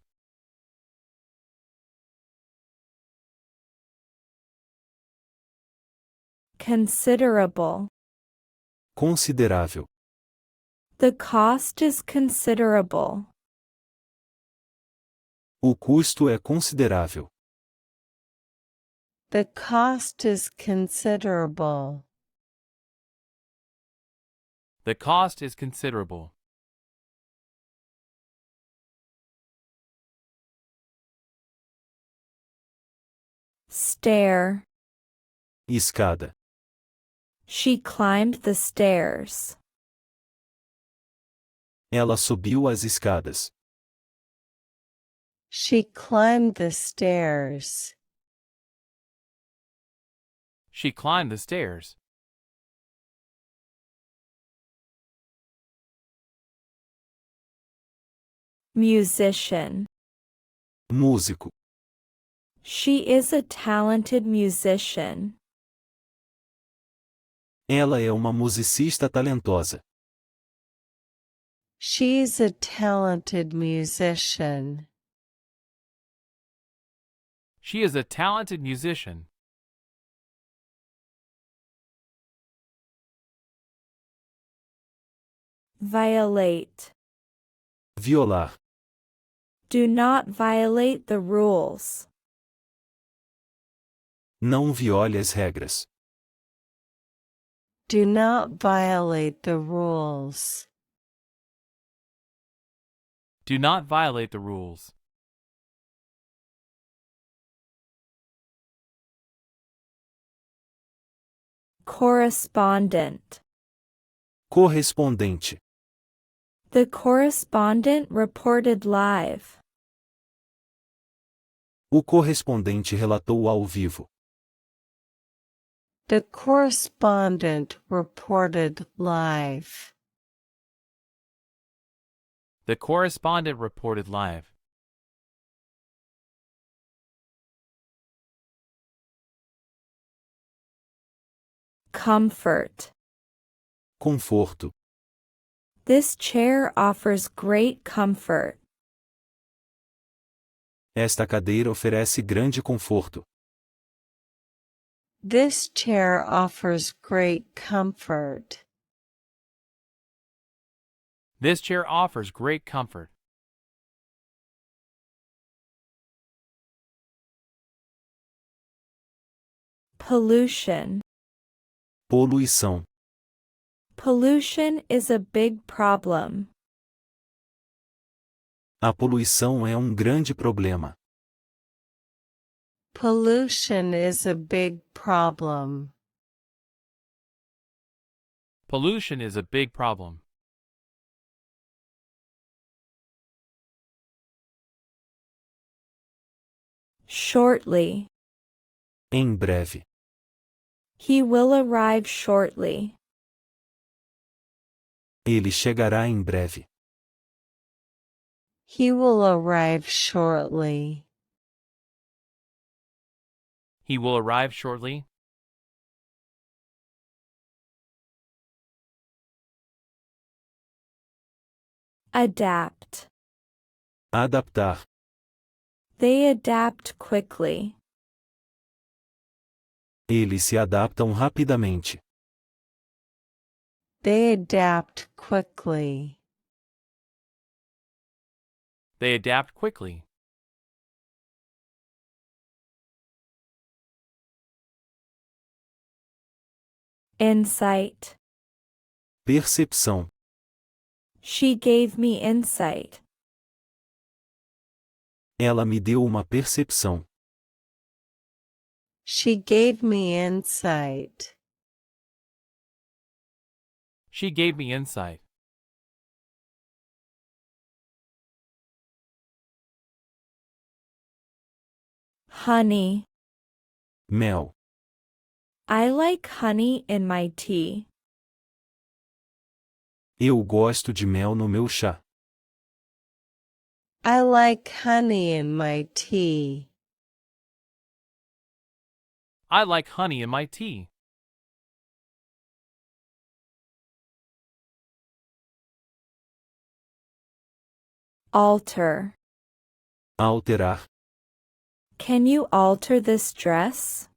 Considerable. Considerável. The cost is considerable. O custo é considerável. The cost is considerable. The cost is considerable. Stair. Escada. She climbed the stairs. Ela subiu as escadas. She climbed the stairs. She climbed the stairs. Musician. Músico. She is a talented musician. Ela é uma musicista talentosa. She's a talented musician. She is a talented musician. Violate. Violar. Do not violate the rules. Não viole as regras. Do not violate the rules. Do not violate the rules. Correspondent. Correspondente. The correspondent reported live. O correspondente relatou ao vivo. The correspondent reported live. The correspondent reported live. Comfort. Conforto. This chair offers great comfort. Esta cadeira oferece grande conforto. This chair offers great comfort. This chair offers great comfort. Pollution. Poluição. Pollution is a big problem. A poluição é um grande problema. Pollution is a big problem. Pollution is a big problem. Shortly. Em breve. He will arrive shortly. Ele chegará em breve. He will arrive shortly. He will arrive shortly. Adapt. Adaptar. They adapt quickly. Eles se adaptam rapidamente. They adapt quickly. They adapt quickly. Insight. Percepção. She gave me insight. Ela me deu uma percepção. She gave me insight. She gave me insight. Honey. Mel. I like honey in my tea. Eu gosto de mel no meu chá. I like honey in my tea. I like honey in my tea. Alter. Alterar. Can you alter this dress?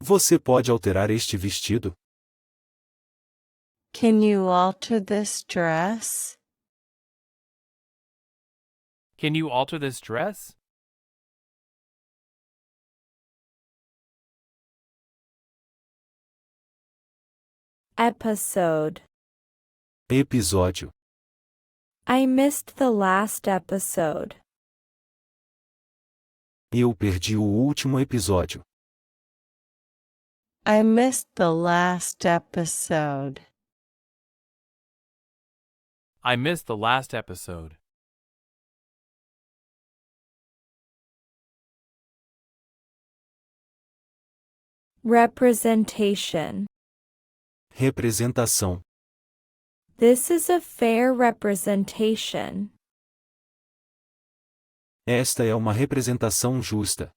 Você pode alterar este vestido? Can you alter this dress? Can you alter this dress? Episode. Episódio. I missed the last episode. Eu perdi o último episódio. I missed the last episode. I missed the last episode. Representation. Representação. This is a fair representation. Esta é uma representação justa.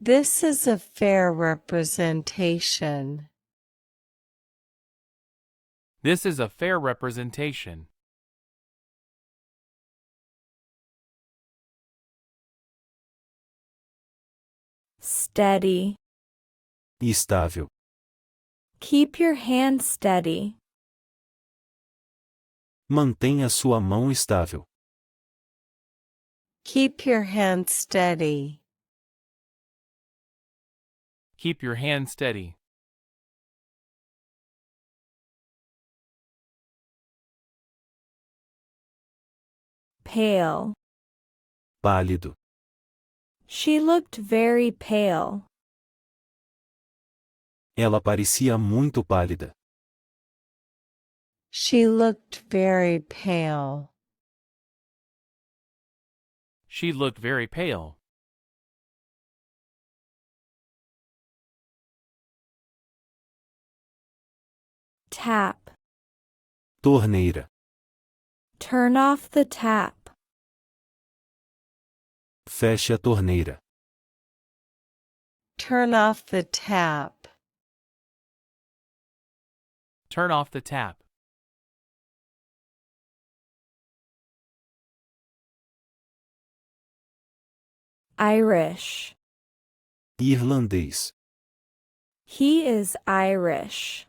This is a fair representation. This is a fair representation. Steady. Estável. Keep your hand steady. Mantenha sua mão estável. Keep your hand steady. Keep your hand steady. Pale. Pálido. She looked very pale. Ela parecia muito pálida. She looked very pale. She looked very pale. Tap. Torneira. Turn off the tap. Feche a torneira. Turn off the tap. Turn off the tap. Irish. Irlandês. He is Irish.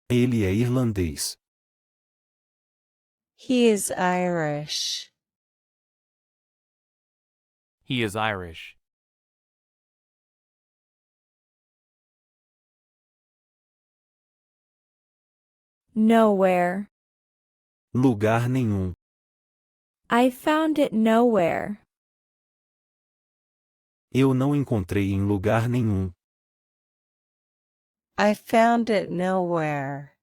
Ele é irlandês. He is Irish. He is Irish. Nowhere. Lugar nenhum. I found it nowhere. Eu não encontrei em lugar nenhum. I found it nowhere.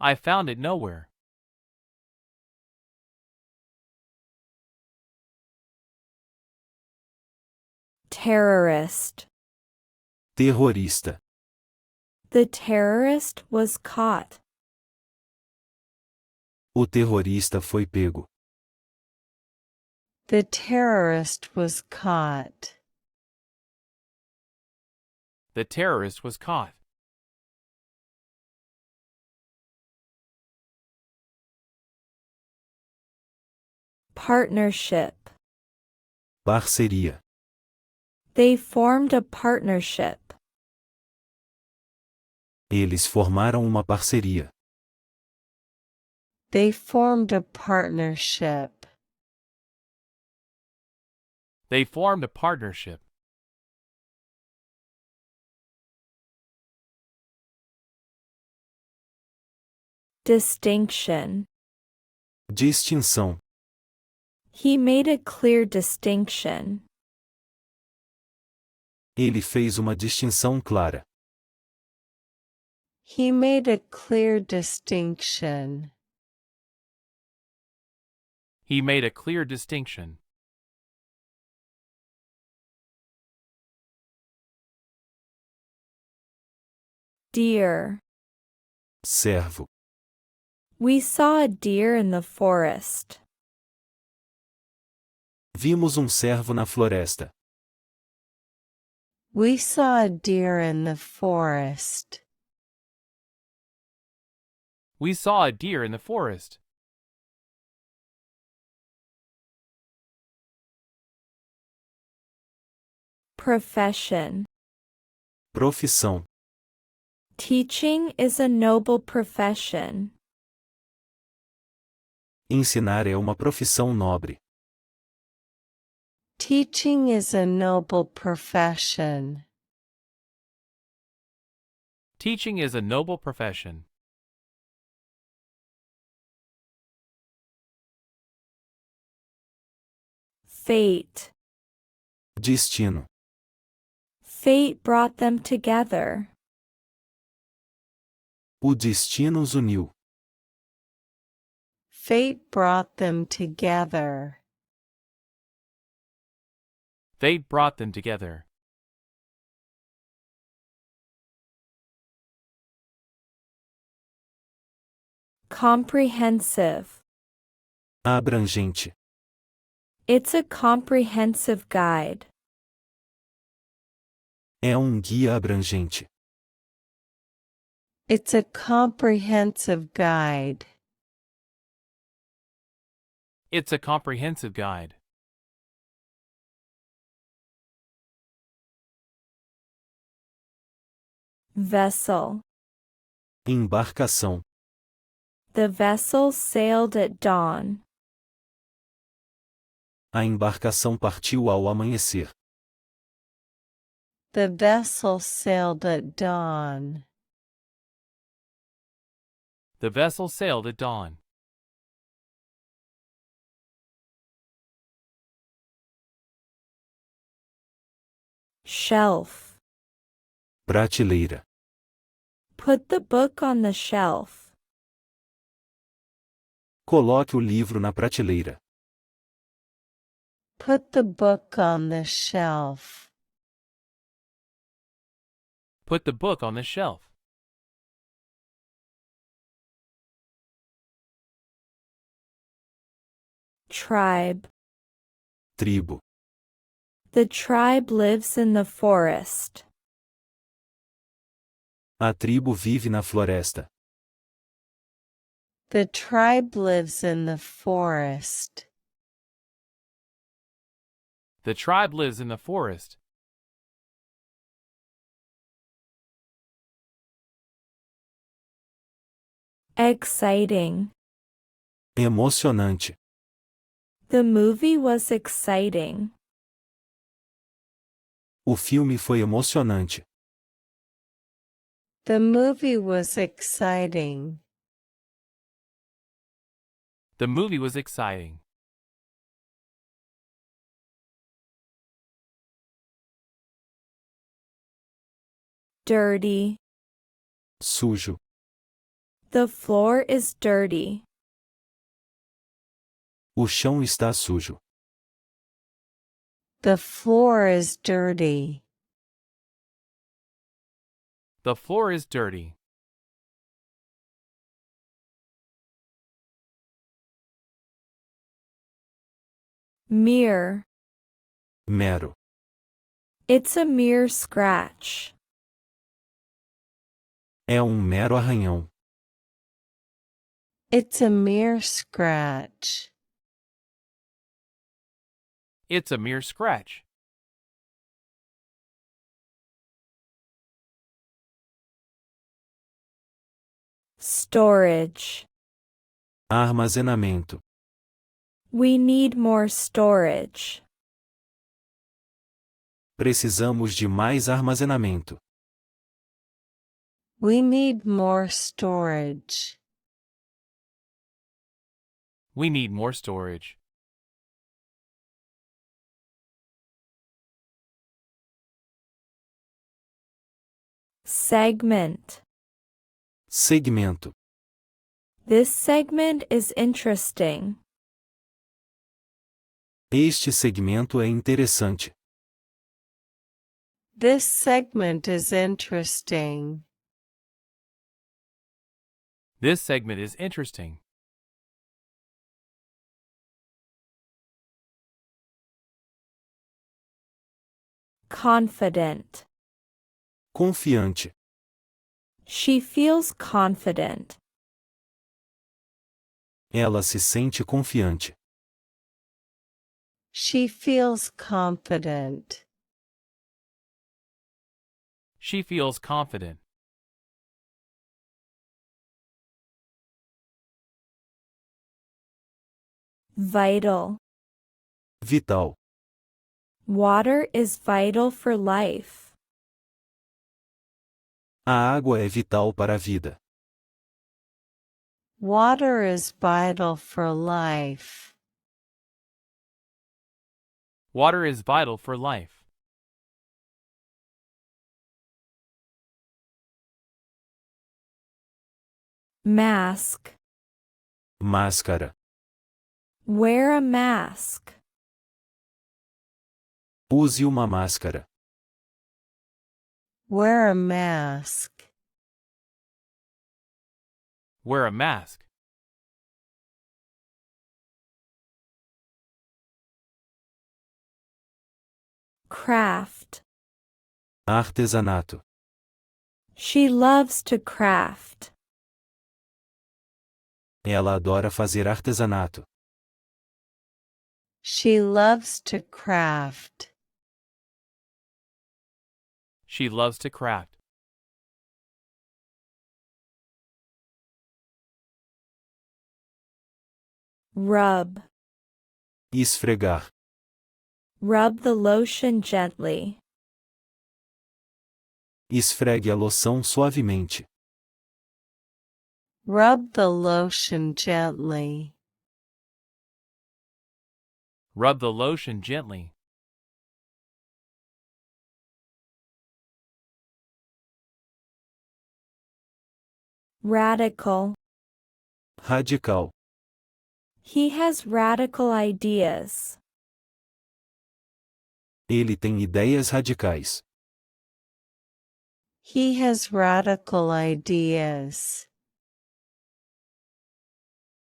I found it nowhere. Terrorist. Terrorista. The terrorist was caught. O terrorista foi pego. The terrorist was caught. The terrorist was caught. Partnership. Parceria. They formed a partnership. Eles formaram uma parceria. They formed a partnership. They formed a partnership. Distinction. Distinção. He made a clear distinction. Ele fez uma distinção clara. He made a clear distinction. He made a clear distinction. Deer. Servo. We saw a deer in the forest. Vimos servo na floresta. We saw a deer in the forest. We saw a deer in the forest. Profession. Profissão. Teaching is a noble profession. Ensinar é uma profissão nobre. Teaching is a noble profession. Teaching is a noble profession. Fate. Destino. Fate brought them together. O destino os uniu. Fate brought them together. Fate brought them together. Comprehensive. Abrangente. It's a comprehensive guide. É guia abrangente. It's a comprehensive guide. It's a comprehensive guide. Vessel. Embarcação. The vessel sailed at dawn. A embarcação partiu ao amanhecer. The vessel sailed at dawn. The vessel sailed at dawn. Shelf. Prateleira. Put the book on the shelf. Coloque o livro na prateleira. Put the book on the shelf. Put the book on the shelf. Tribe. Tribo. The tribe lives in the forest. A tribo vive na floresta. The tribe lives in the forest. The tribe lives in the forest. Exciting. Emocionante. The movie was exciting. O filme foi emocionante. The movie was exciting. The movie was exciting. Dirty. Sujo. The floor is dirty. O chão está sujo. The floor is dirty. The floor is dirty. Mere. Mero. It's a mere scratch. É mero arranhão. It's a mere scratch. It's a mere scratch. Storage. Armazenamento. We need more storage. Precisamos de mais armazenamento. We need more storage. We need more storage. Segment. Segmento. This segment is interesting. Este segmento é interessante. This segment is interesting. This segment is interesting. Confident. Confiante. She feels confident. Ela se sente confiante. She feels confident. She feels confident. Vital. Vital. Water is vital for life. A água é vital para a vida. Water is vital for life. Water is vital for life. Mask. Máscara. Wear a mask. Use uma máscara. Wear a mask. Wear a mask. Craft. Artesanato. She loves to craft. Ela adora fazer artesanato. She loves to craft. She loves to craft. Rub. Esfregar. Rub the lotion gently. Esfregue a loção suavemente. Rub the lotion gently. Rub the lotion gently. Radical. Radical. He has radical ideas. Ele tem ideias radicais. He has radical ideas.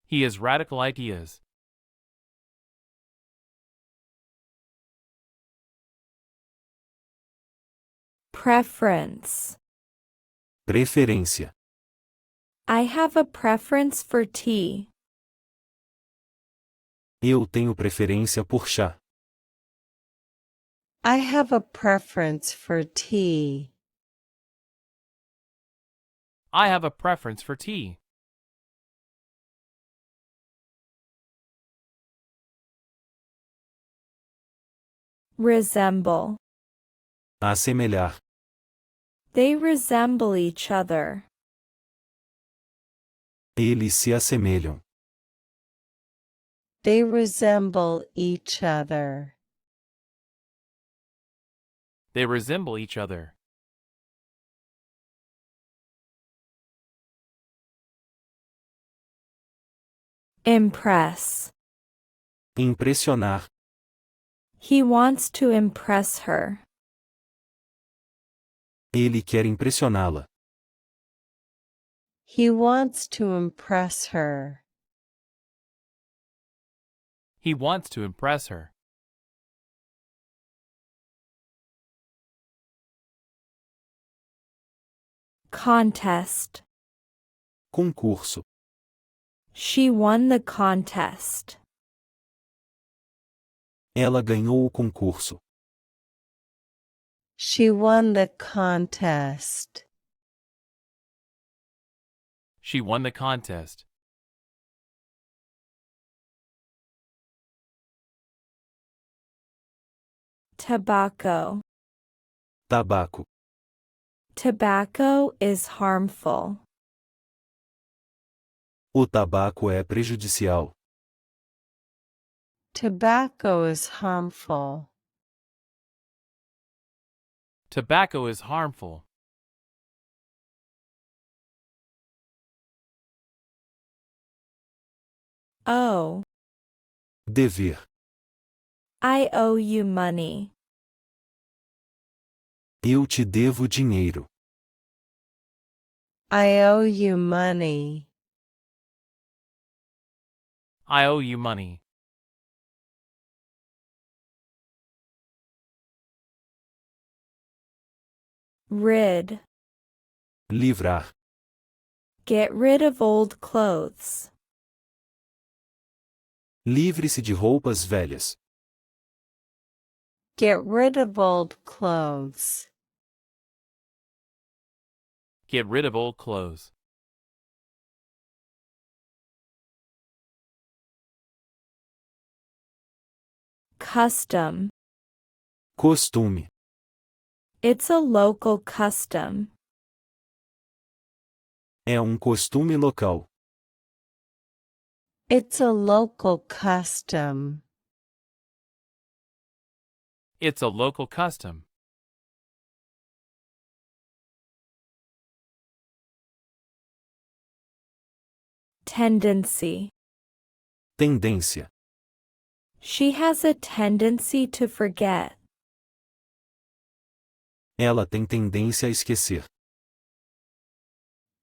He has radical ideas. Preference. Preferência. I have a preference for tea. Eu tenho preferência por chá. I have a preference for tea. I have a preference for tea. Resemble. Assemelhar. They resemble each other. Eles se assemelham. They resemble each other. They resemble each other. Impress. Impressionar. He wants to impress her. Ele quer impressioná-la. He wants to impress her. He wants to impress her. Contest. Concurso. She won the contest. Ela ganhou o concurso. She won the contest. She won the contest. Tobacco. Tabaco. Tobacco is harmful. O tabaco é prejudicial. Tobacco is harmful. Tobacco is harmful. Oh, Dever. I owe you money. Eu te devo dinheiro. I owe you money. I owe you money. Rid. Livrar. Get rid of old clothes. Livre-se de roupas velhas. Get rid of old clothes. Get rid of old clothes. Custom. Costume. It's a local custom. É costume local. It's a local custom. It's a local custom. Tendency. Tendência. She has a tendency to forget. Ela tem tendência a esquecer.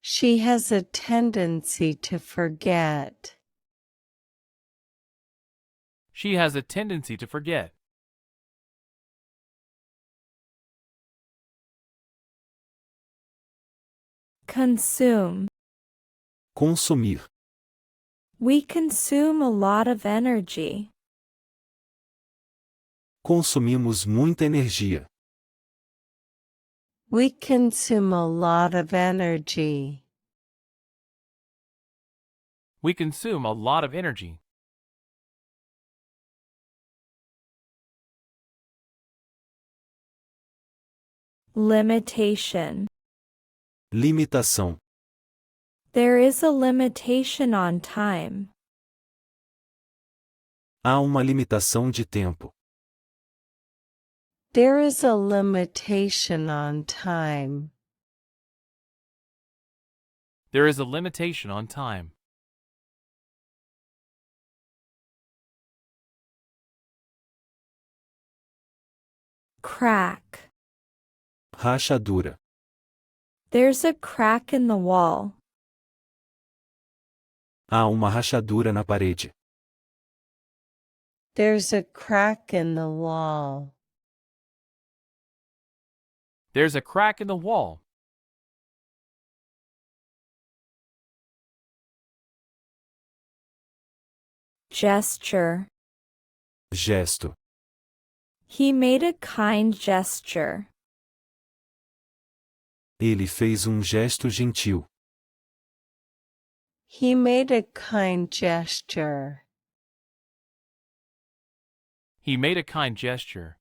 She has a tendency to forget. She has a tendency to forget. Consume. Consumir. We consume a lot of energy. Consumimos muita energia. We consume a lot of energy. We consume a lot of energy. Limitation. Limitação. There is a limitation on time. Há uma limitação de tempo. There is a limitation on time. There is a limitation on time. Crack. Rachadura. There's a crack in the wall. Há uma rachadura na parede. There's a crack in the wall. There's a crack in the wall. Gesture. Gesto. He made a kind gesture. Ele fez gesto gentil. He made a kind gesture. He made a kind gesture.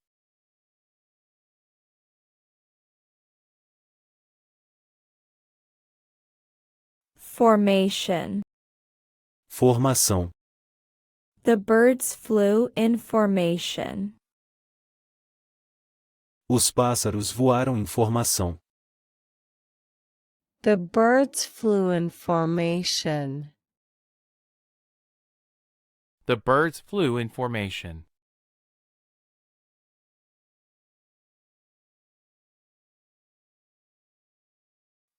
Formation. Formação. The birds flew in formation. Os pássaros voaram em formação. The birds flew in formation. The birds flew in formation.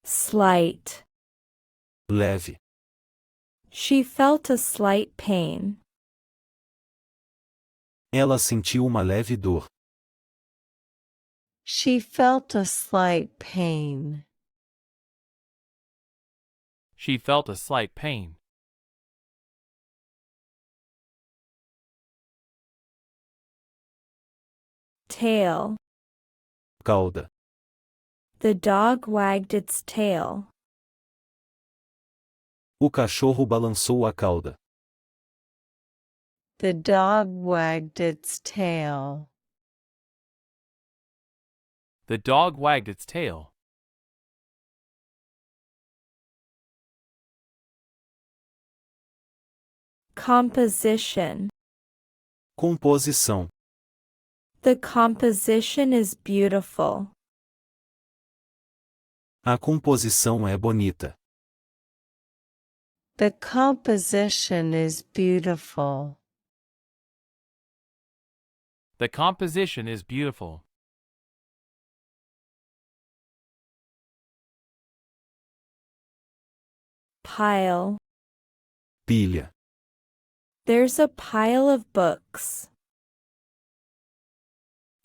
Slight. Leve. She felt a slight pain. Ela sentiu uma leve dor. She felt a slight pain. She felt a slight pain. Tail. Cauda. The dog wagged its tail. O cachorro balançou a cauda. The dog wagged its tail. The dog wagged its tail. Composition. Composição. The composition is beautiful. A composição é bonita. The composition is beautiful. The composition is beautiful. Pile. Pilha. There's a pile of books.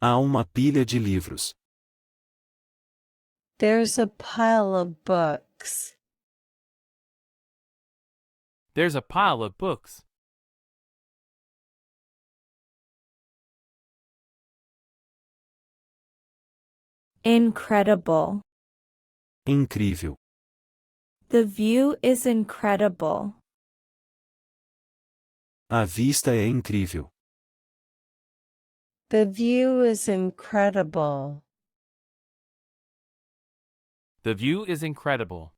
Há uma pilha de livros. There's a pile of books. There's a pile of books. Incredible. Incrível. The view is incredible. A vista é incrível. The view is incredible. The view is incredible.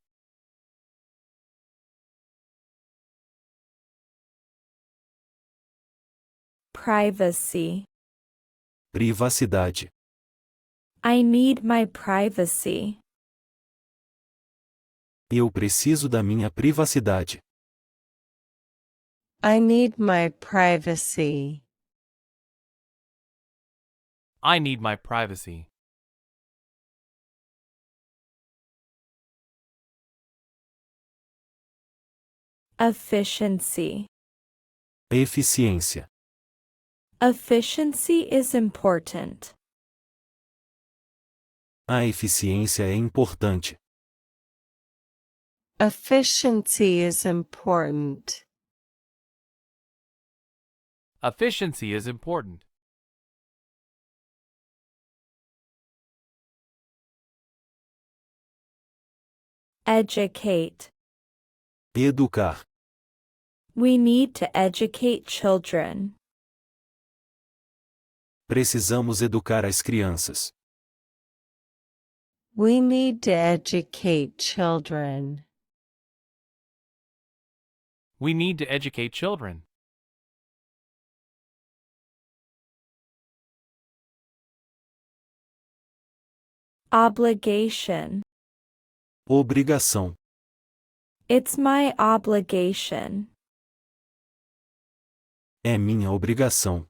Privacy. Privacidade. I need my privacy. Eu preciso da minha privacidade. I need my privacy. I need my privacy. Efficiency. Eficiência. Efficiency is important. A eficiência é importante. Efficiency is important. Efficiency is important. Educate. Educar. We need to educate children. Precisamos educar as crianças. We need to educate children. We need to educate children. Obligation. Obrigação. It's my obligation. É minha obrigação.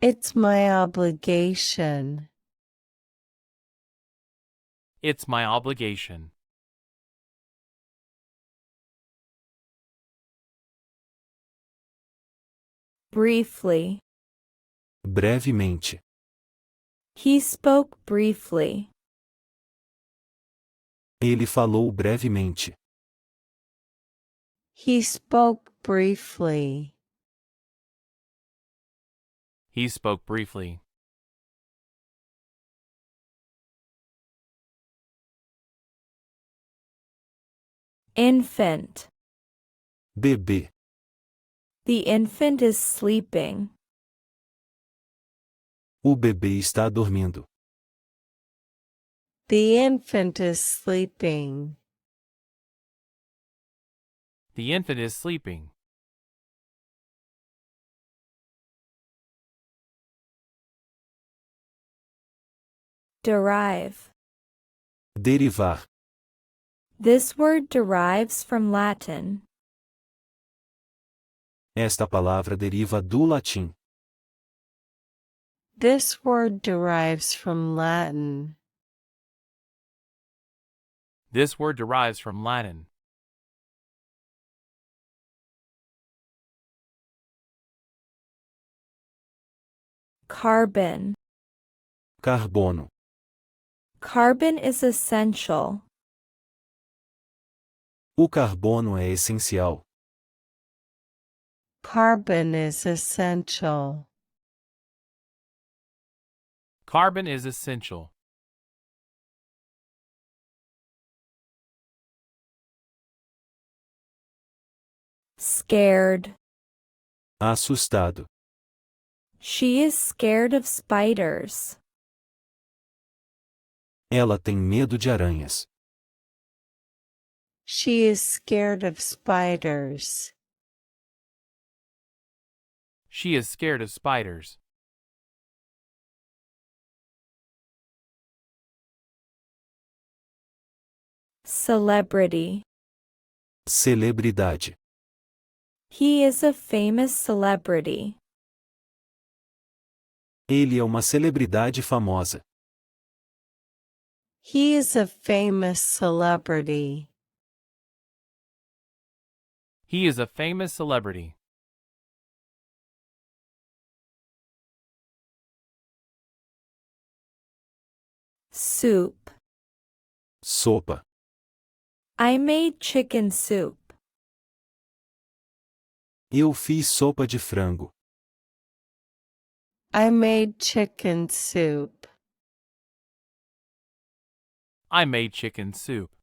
It's my obligation. It's my obligation. Briefly. Brevemente. He spoke briefly. Ele falou brevemente. He spoke briefly. He spoke briefly. Infant. Bebê. The infant is sleeping. O bebê está dormindo. The infant is sleeping. The infant is sleeping. Derive. Derivar. This word derives from Latin. Esta palavra deriva do latim. This word derives from Latin. This word derives from Latin. Carbon. Carbono. Carbon is essential. O carbono é essencial. Carbon is essential. Carbon is essential. Scared. Assustado. She is scared of spiders. Ela tem medo de aranhas. She is scared of spiders. She is scared of spiders. Celebrity. Celebridade. He is a famous celebrity. Ele é uma celebridade famosa. He is a famous celebrity. He is a famous celebrity. Soup. Sopa. I made chicken soup. Eu fiz sopa de frango. I made chicken soup. I made chicken soup.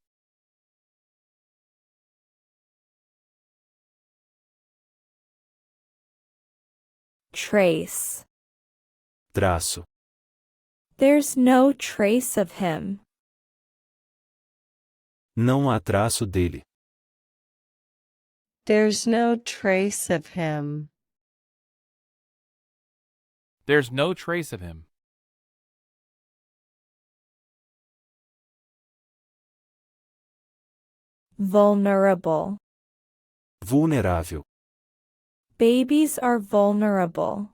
Trace. Traço. There's no trace of him. Não há traço dele. There's no trace of him. There's no trace of him. Vulnerable. Vulnerável. Babies are vulnerable.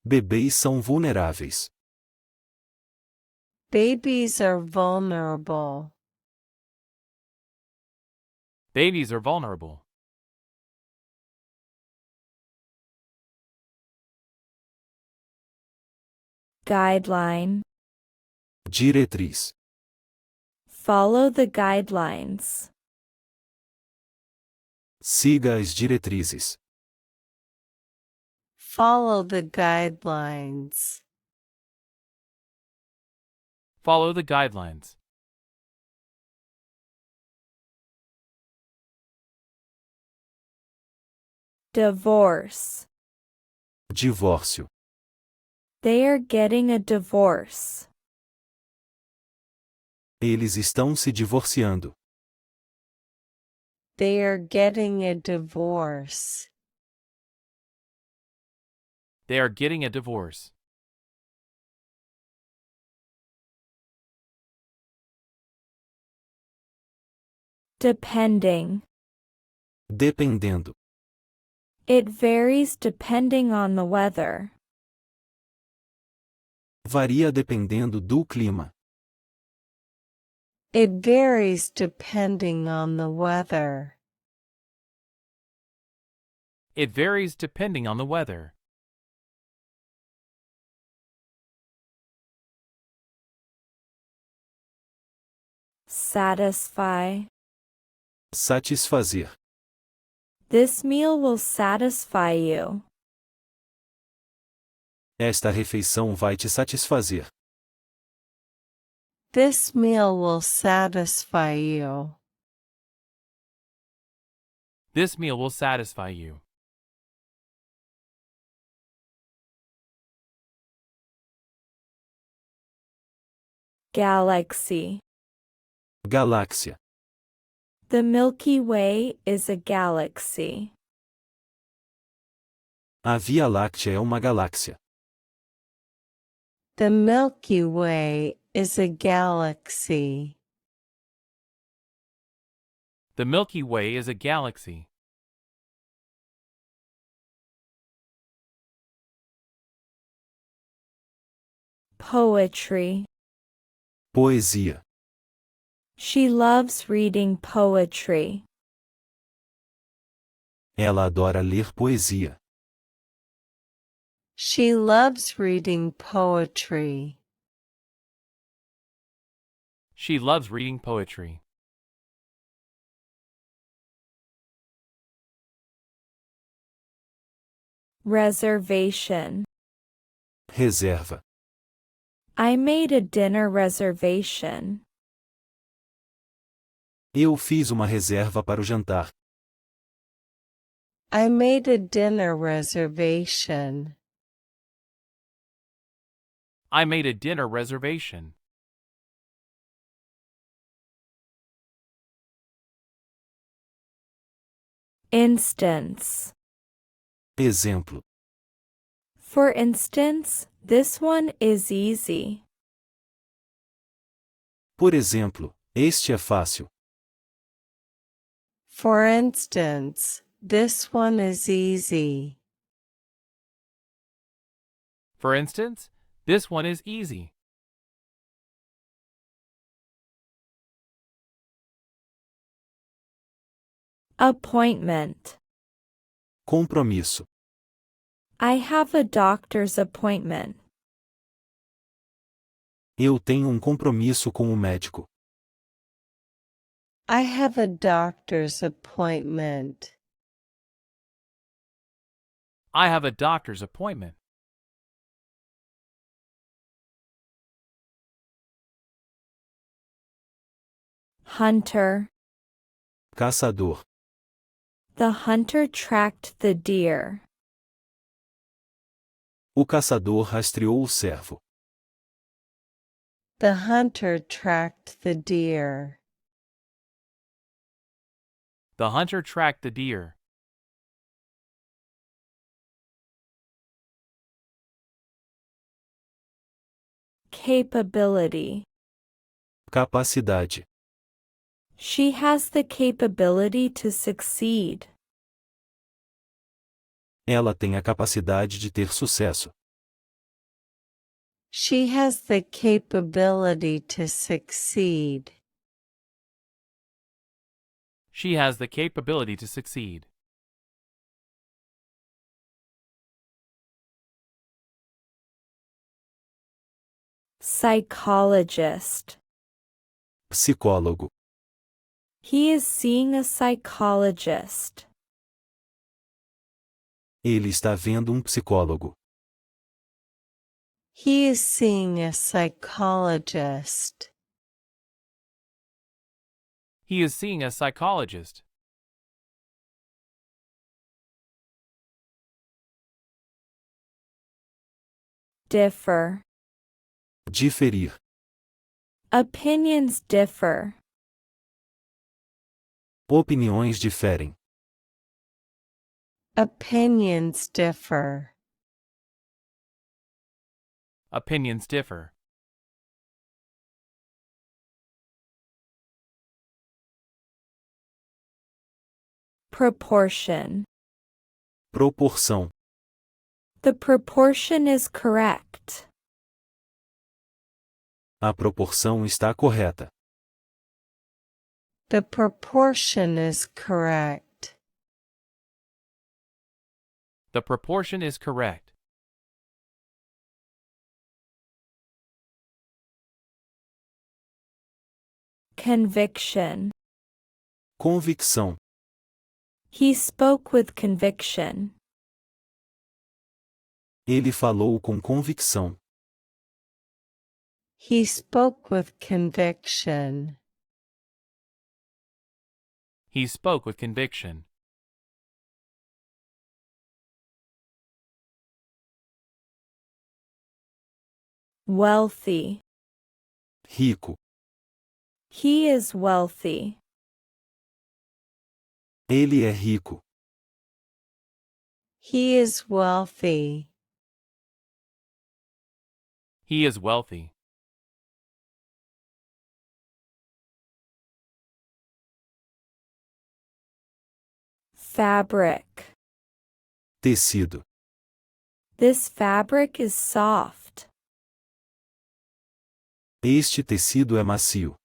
Bebês são vulneráveis. Babies are vulnerable. Babies are vulnerable. Guideline. Diretriz. Follow the guidelines. Siga as diretrizes. Follow the guidelines. Follow the guidelines. Divorce. Divórcio. They are getting a divorce. Eles estão se divorciando. They are getting a divorce. They are getting a divorce. Depending. Dependendo. It varies depending on the weather. Varia dependendo do clima. It varies depending on the weather. It varies depending on the weather. Satisfy. Satisfazer. This meal will satisfy you. Esta refeição vai te satisfazer. This meal will satisfy you. This meal will satisfy you. Galaxy. Galáxia. The Milky Way is a galaxy. A Via Láctea é uma galáxia. The Milky Way is a galaxy. The Milky Way is a galaxy. Poetry. Poesia. She loves reading poetry. Ela adora ler poesia. She loves reading poetry. She loves reading poetry. Reservation. Reserva. I made a dinner reservation. Eu fiz uma reserva para o jantar. I made a dinner reservation. I made a dinner reservation. Instance. Exemplo. For instance, this one is easy. Por exemplo, este é fácil. For instance, this one is easy. For instance, this one is easy. Appointment. Compromisso. I have a doctor's appointment. Eu tenho um compromisso com o médico. I have a doctor's appointment. I have a doctor's appointment. Hunter. Caçador. The hunter tracked the deer. O caçador rastreou o cervo. The hunter tracked the deer. The hunter tracked the deer. Capability. Capacidade. She has the capability to succeed. Ela tem a capacidade de ter sucesso. She has the capability to succeed. She has the capability to succeed. Psychologist. Psicólogo. He is seeing a psychologist. Ele está vendo um psicólogo. He is seeing a psychologist. He is seeing a psychologist. Differ. Diferir. Opinions differ. Opiniões diferem. Opinions differ. Opinions differ. Proportion. Proporção. The proportion is correct. A proporção está correta. The proportion is correct. The proportion is correct. Conviction. Convicção. He spoke with conviction. Ele falou com convicção. He spoke with conviction. He spoke with conviction. Wealthy. Rico. He is wealthy. Ele é rico. He is wealthy. He is wealthy. Fabric. Tecido. This fabric is soft. Este tecido é macio.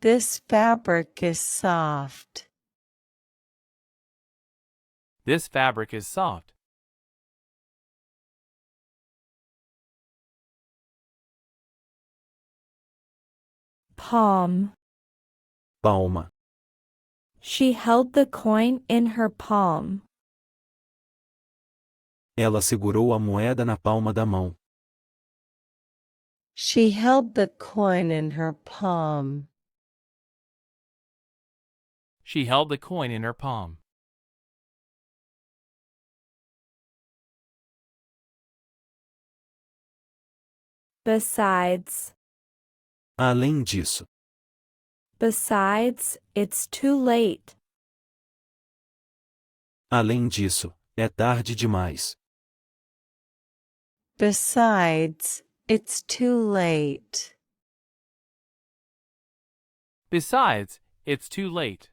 This fabric is soft. This fabric is soft. Palm. Palma. She held the coin in her palm. Ela segurou a moeda na palma da mão. She held the coin in her palm. She held the coin in her palm. Besides. Além disso. Besides, it's too late. Além disso, é tarde demais. Besides, it's too late. Besides, it's too late.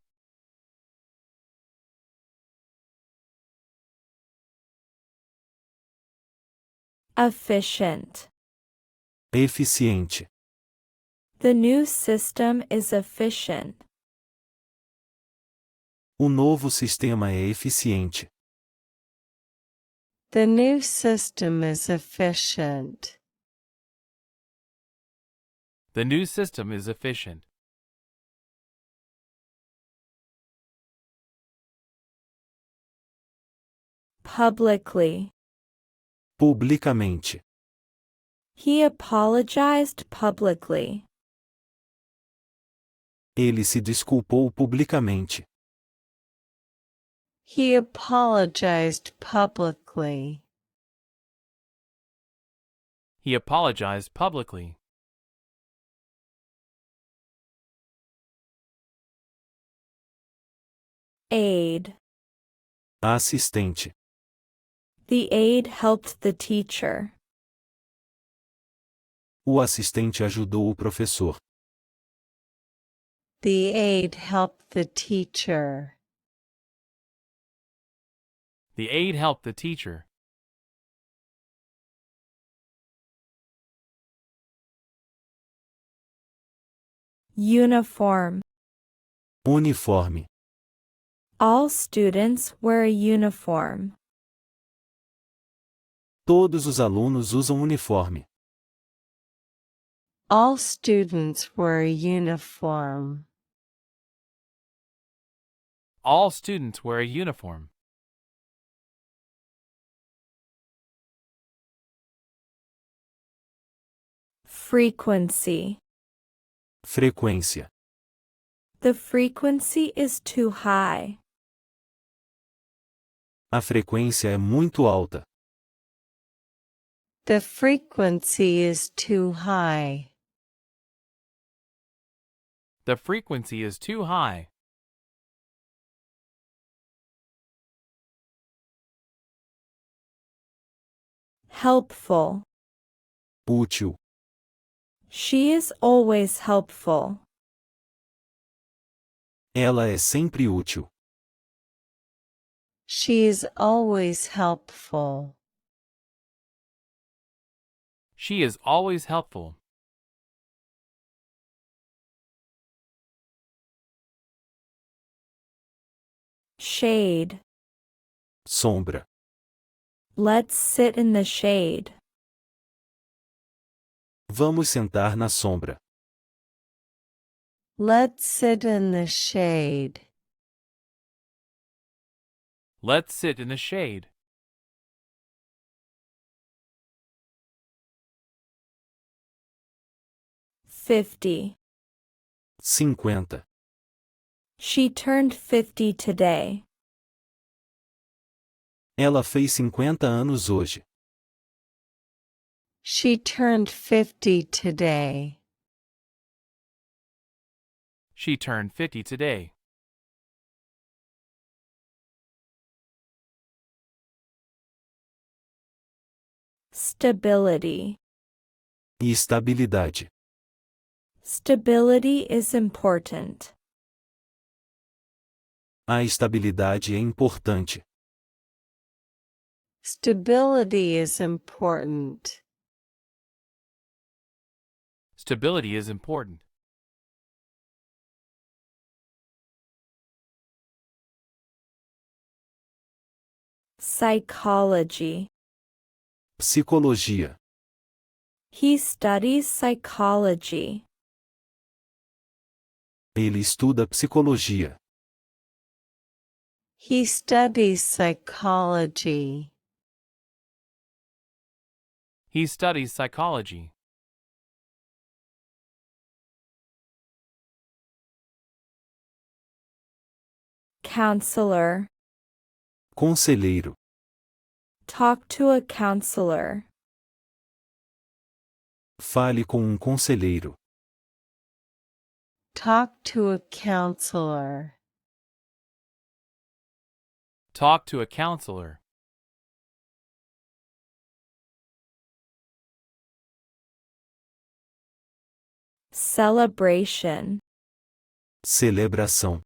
Efficient. Eficiente. The new system is efficient. O novo sistema é eficiente. The new system is efficient. The new system is efficient. Publicly. Publicamente. He apologized publicly. Ele se desculpou publicamente. He apologized publicly. He apologized publicly. Aid. Assistente. The aide helped the teacher. O assistente ajudou o professor. The aide helped the teacher. The aide helped the teacher. Uniform. Uniforme. All students wear a uniform. Todos os alunos usam uniforme. All students wear a uniform. All students wear a uniform. Frequency. Frequência. The frequency is too high. A frequência é muito alta. The frequency is too high. The frequency is too high. Helpful. Útil. She is always helpful. Ela é sempre útil. She is always helpful. She is always helpful. Shade. Sombra. Let's sit in the shade. Vamos sentar na sombra. Let's sit in the shade. Let's sit in the shade. 50. 50. She turned 50 today. Ela fez 50 anos hoje. She turned 50 today. She turned 50 today. Stability. e estabilidade. Stability is important. A estabilidade é importante. Stability is important. Stability is important. Psychology. Psicologia. He studies psychology. Ele estuda psicologia. He studies psychology. He studies psychology. Counselor. Conselheiro. Talk to a counselor. Fale com conselheiro. Talk to a counselor. Talk to a counselor. Celebration. Celebração.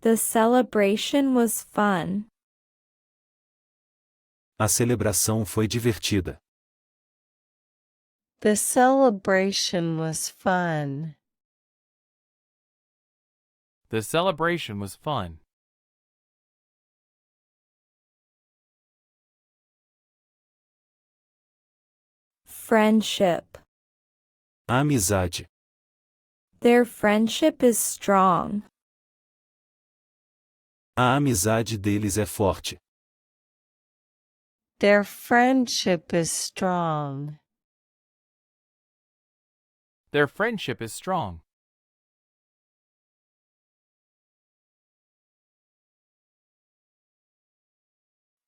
The celebration was fun. A celebração foi divertida. The celebration was fun. The celebration was fun. Friendship. Amizade. Their friendship is strong. A amizade deles é forte. Their friendship is strong. Their friendship is strong.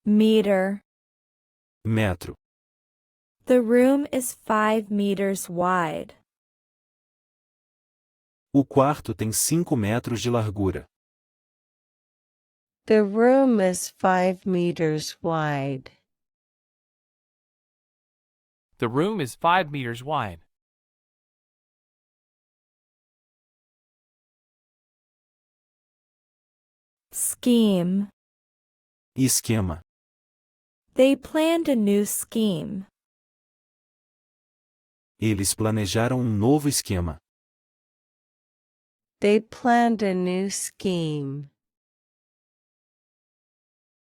Meter. Metro. The room is 5 meters wide. O quarto tem 5 metros de largura. The room is 5 meters wide. The room is 5 meters wide. Scheme. Esquema. They planned a new scheme. Eles planejaram novo esquema. They planned a new scheme.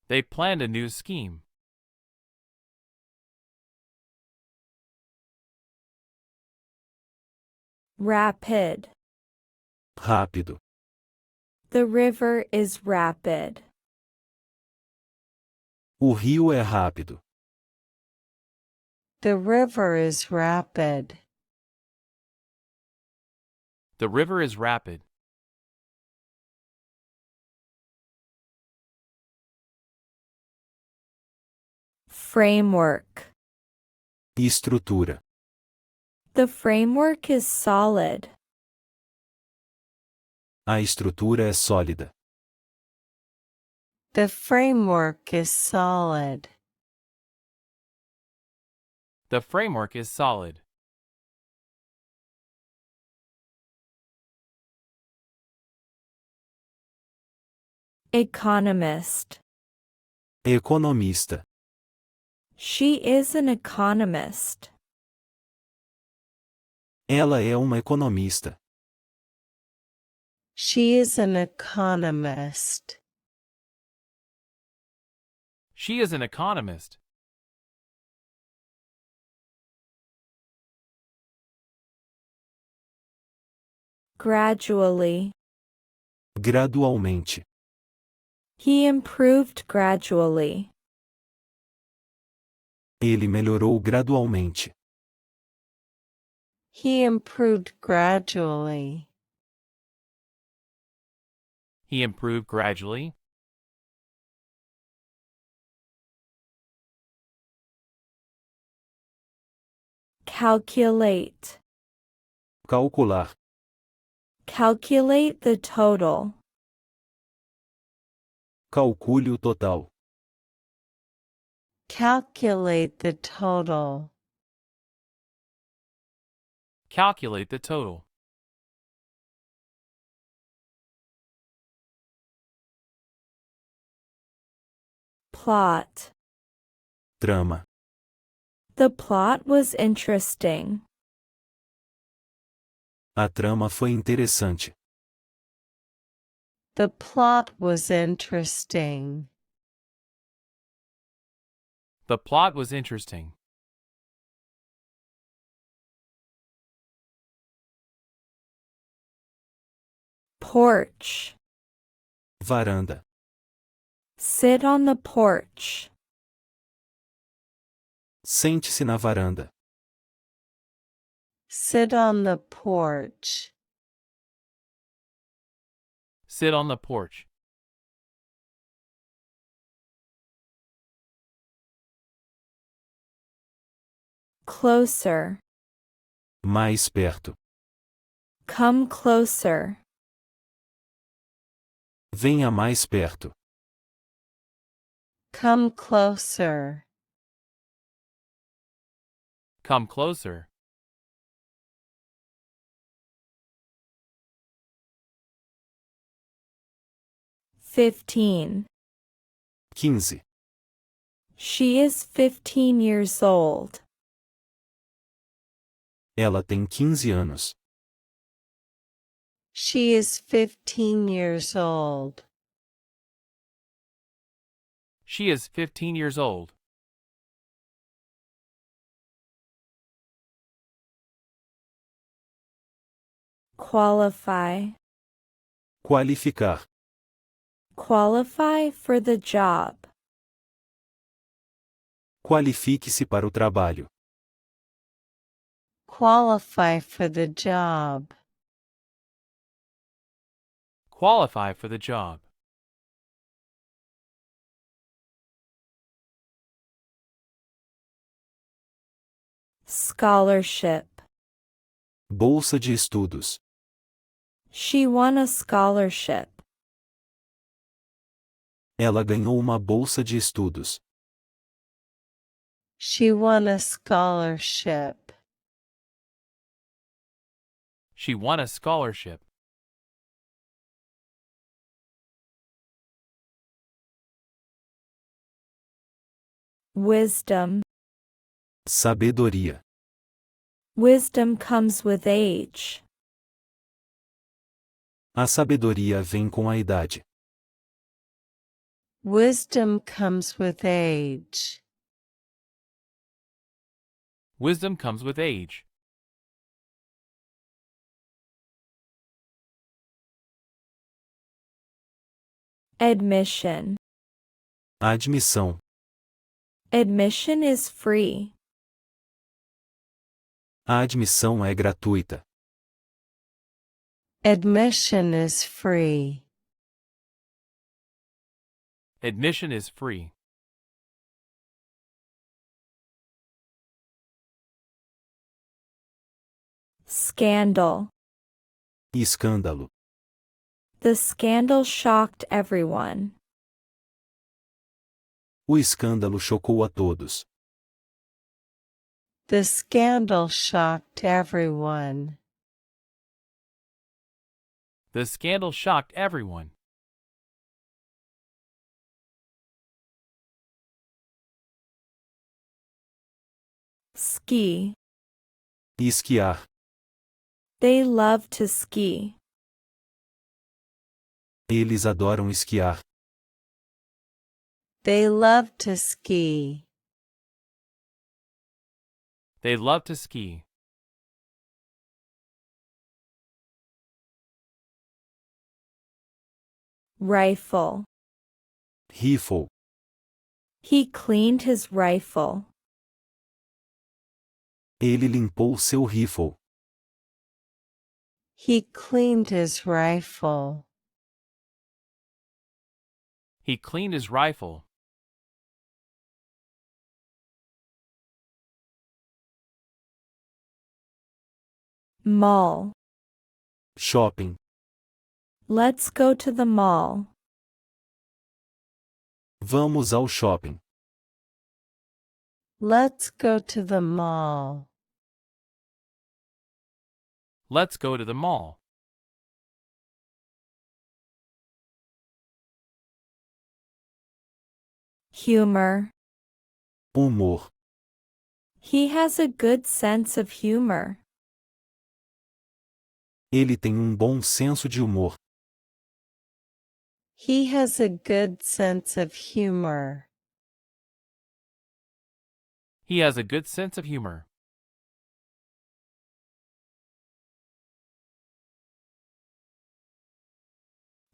They planned a new scheme. Rapid. Rápido. The river is rapid. O rio é rápido. The river is rapid. The river is rapid. Framework. Estrutura. The framework is solid. A estrutura é sólida. The framework is solid. The framework is solid. Economist. Economista. She is an economist. Ela é uma economista. She is an economist. She is an economist. Gradually. Gradualmente. He improved gradually. Ele melhorou gradualmente. He improved gradually. He improved gradually. Calculate. Calcular. Calculate the total. Calcule o total. Calculate the total. Calculate the total. Plot. Trama. The plot was interesting. A trama foi interessante. The plot was interesting. The plot was interesting. Porch. Varanda. Sit on the porch. Sente-se na varanda. Sit on the porch. Sit on the porch. Closer. Mais perto. Come closer. Venha mais perto. Come closer. Come closer. 15. 15. She is 15 years old. Ela tem 15 anos. She is 15 years old. She is 15 years old. Qualify. Qualificar. Qualify for the job. Qualifique-se para o trabalho. Qualify for the job. Qualify for the job. Scholarship. Bolsa de estudos. She won a scholarship. Ela ganhou uma bolsa de estudos. She won a scholarship. She won a scholarship. Wisdom. Sabedoria. Wisdom comes with age. A sabedoria vem com a idade. Wisdom comes with age. Wisdom comes with age. Admission. Admissão. Admission is free. A admissão é gratuita. Admission is free. Admission is free. Scandal. Escândalo. The scandal shocked everyone. O escândalo chocou a todos. The scandal shocked everyone. The scandal shocked everyone. Ski. Esquiar. They love to ski. Eles adoram esquiar. They love to ski. They love to ski. Rifle. Rifle. He cleaned his rifle. Ele limpou seu rifle. He cleaned his rifle. He cleaned his rifle. Mall. Shopping. Let's go to the mall. Vamos ao shopping. Let's go to the mall. Let's go to the mall. Humor. Humor. He has a good sense of humor. Ele tem bom senso de humor. He has a good sense of humor. He has a good sense of humor.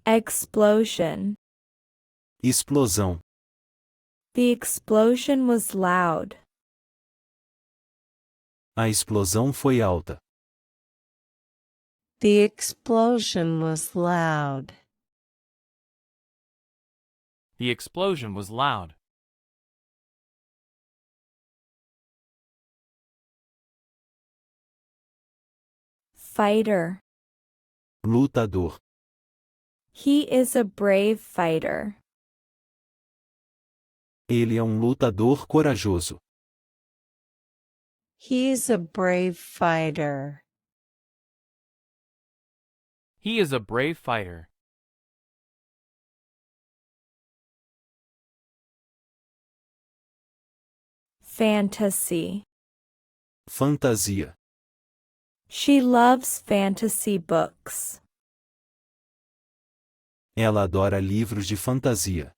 Explosion. Explosão. The explosion was loud. A explosão foi alta. The explosion was loud. The explosion was loud. Fighter. Lutador. He is a brave fighter. Ele é lutador corajoso. He is a brave fighter. He is a brave fighter. Fantasy. Fantasia. She loves fantasy books. Ela adora livros de fantasia.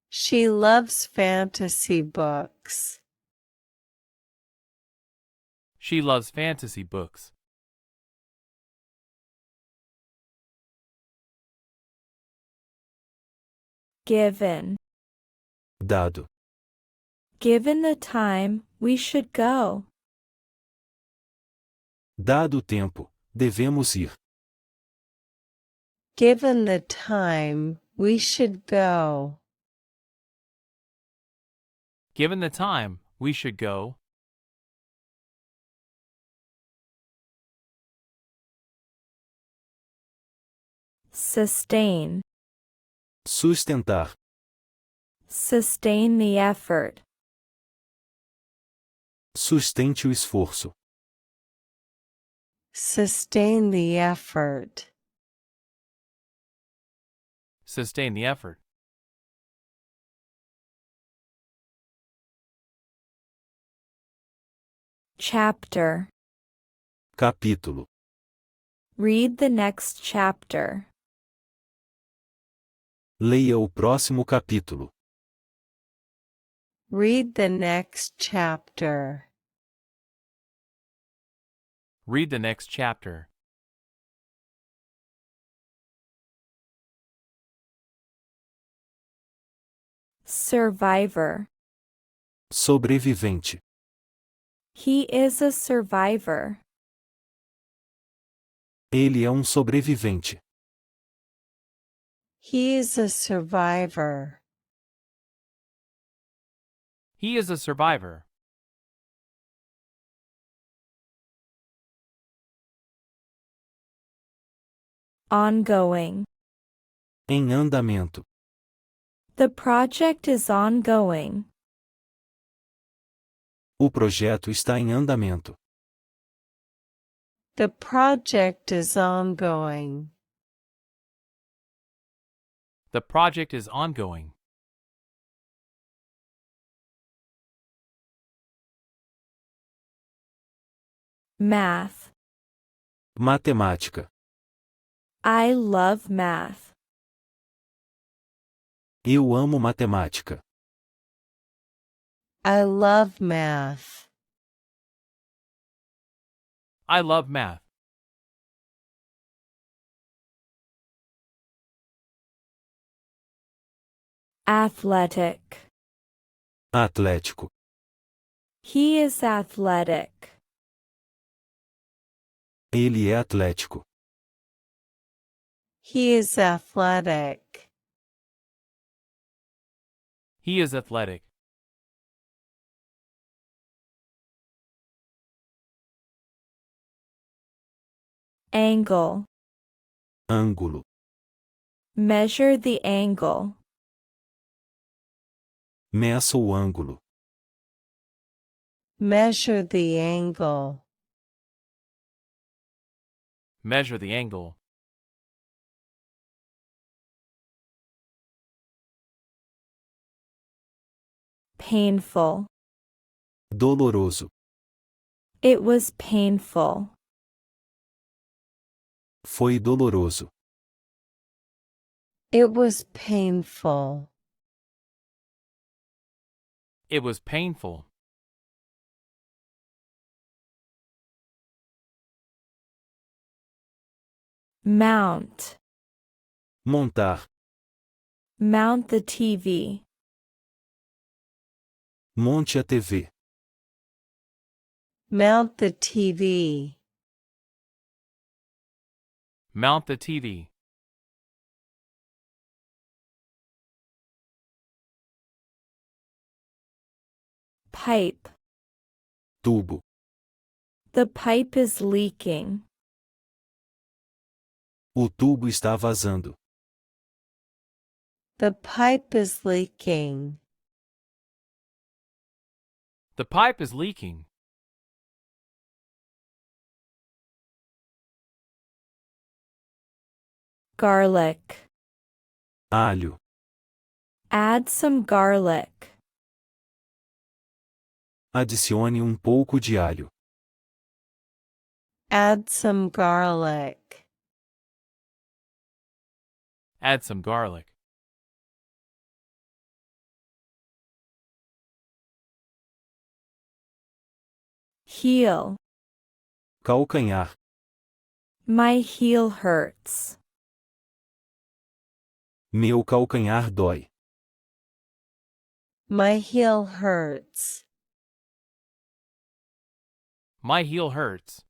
She loves fantasy books. She loves fantasy books. Given. Dado. Given the time, we should go. Dado o tempo, devemos ir. Given the time, we should go. Given the time, we should go. Sustain. Sustentar. Sustain the effort. Sustente o esforço. Sustain the effort. Sustain the effort. Chapter. Capítulo. Read the next chapter. Leia o próximo capítulo. Read the next chapter. Read the next chapter. Survivor. Sobrevivente. He is a survivor. Ele é sobrevivente. He is a survivor. He is a survivor. Ongoing. Em andamento. The project is ongoing. O projeto está em andamento. The project is ongoing. The project is ongoing. Math. Matemática. I love math. Eu amo matemática. I love math. I love math. Athletic. Atlético. He is athletic. Ele é atlético. He is athletic. He is athletic. Angle. Ângulo. Measure the angle. Meça o ângulo. Measure the angle. Measure the angle. Painful. Doloroso. It was painful. Foi doloroso. It was painful. It was painful. Mount. Montar. Mount the TV. Monte a TV. Mount the TV. Mount the TV. Pipe. Tubo. The pipe is leaking. O tubo está vazando. The pipe is leaking. The pipe is leaking. Garlic. Alho. Add some garlic. Adicione pouco de alho. Add some garlic. Add some garlic. Heel. Calcanhar. My heel hurts. Meu calcanhar dói. My heel hurts. My heel hurts.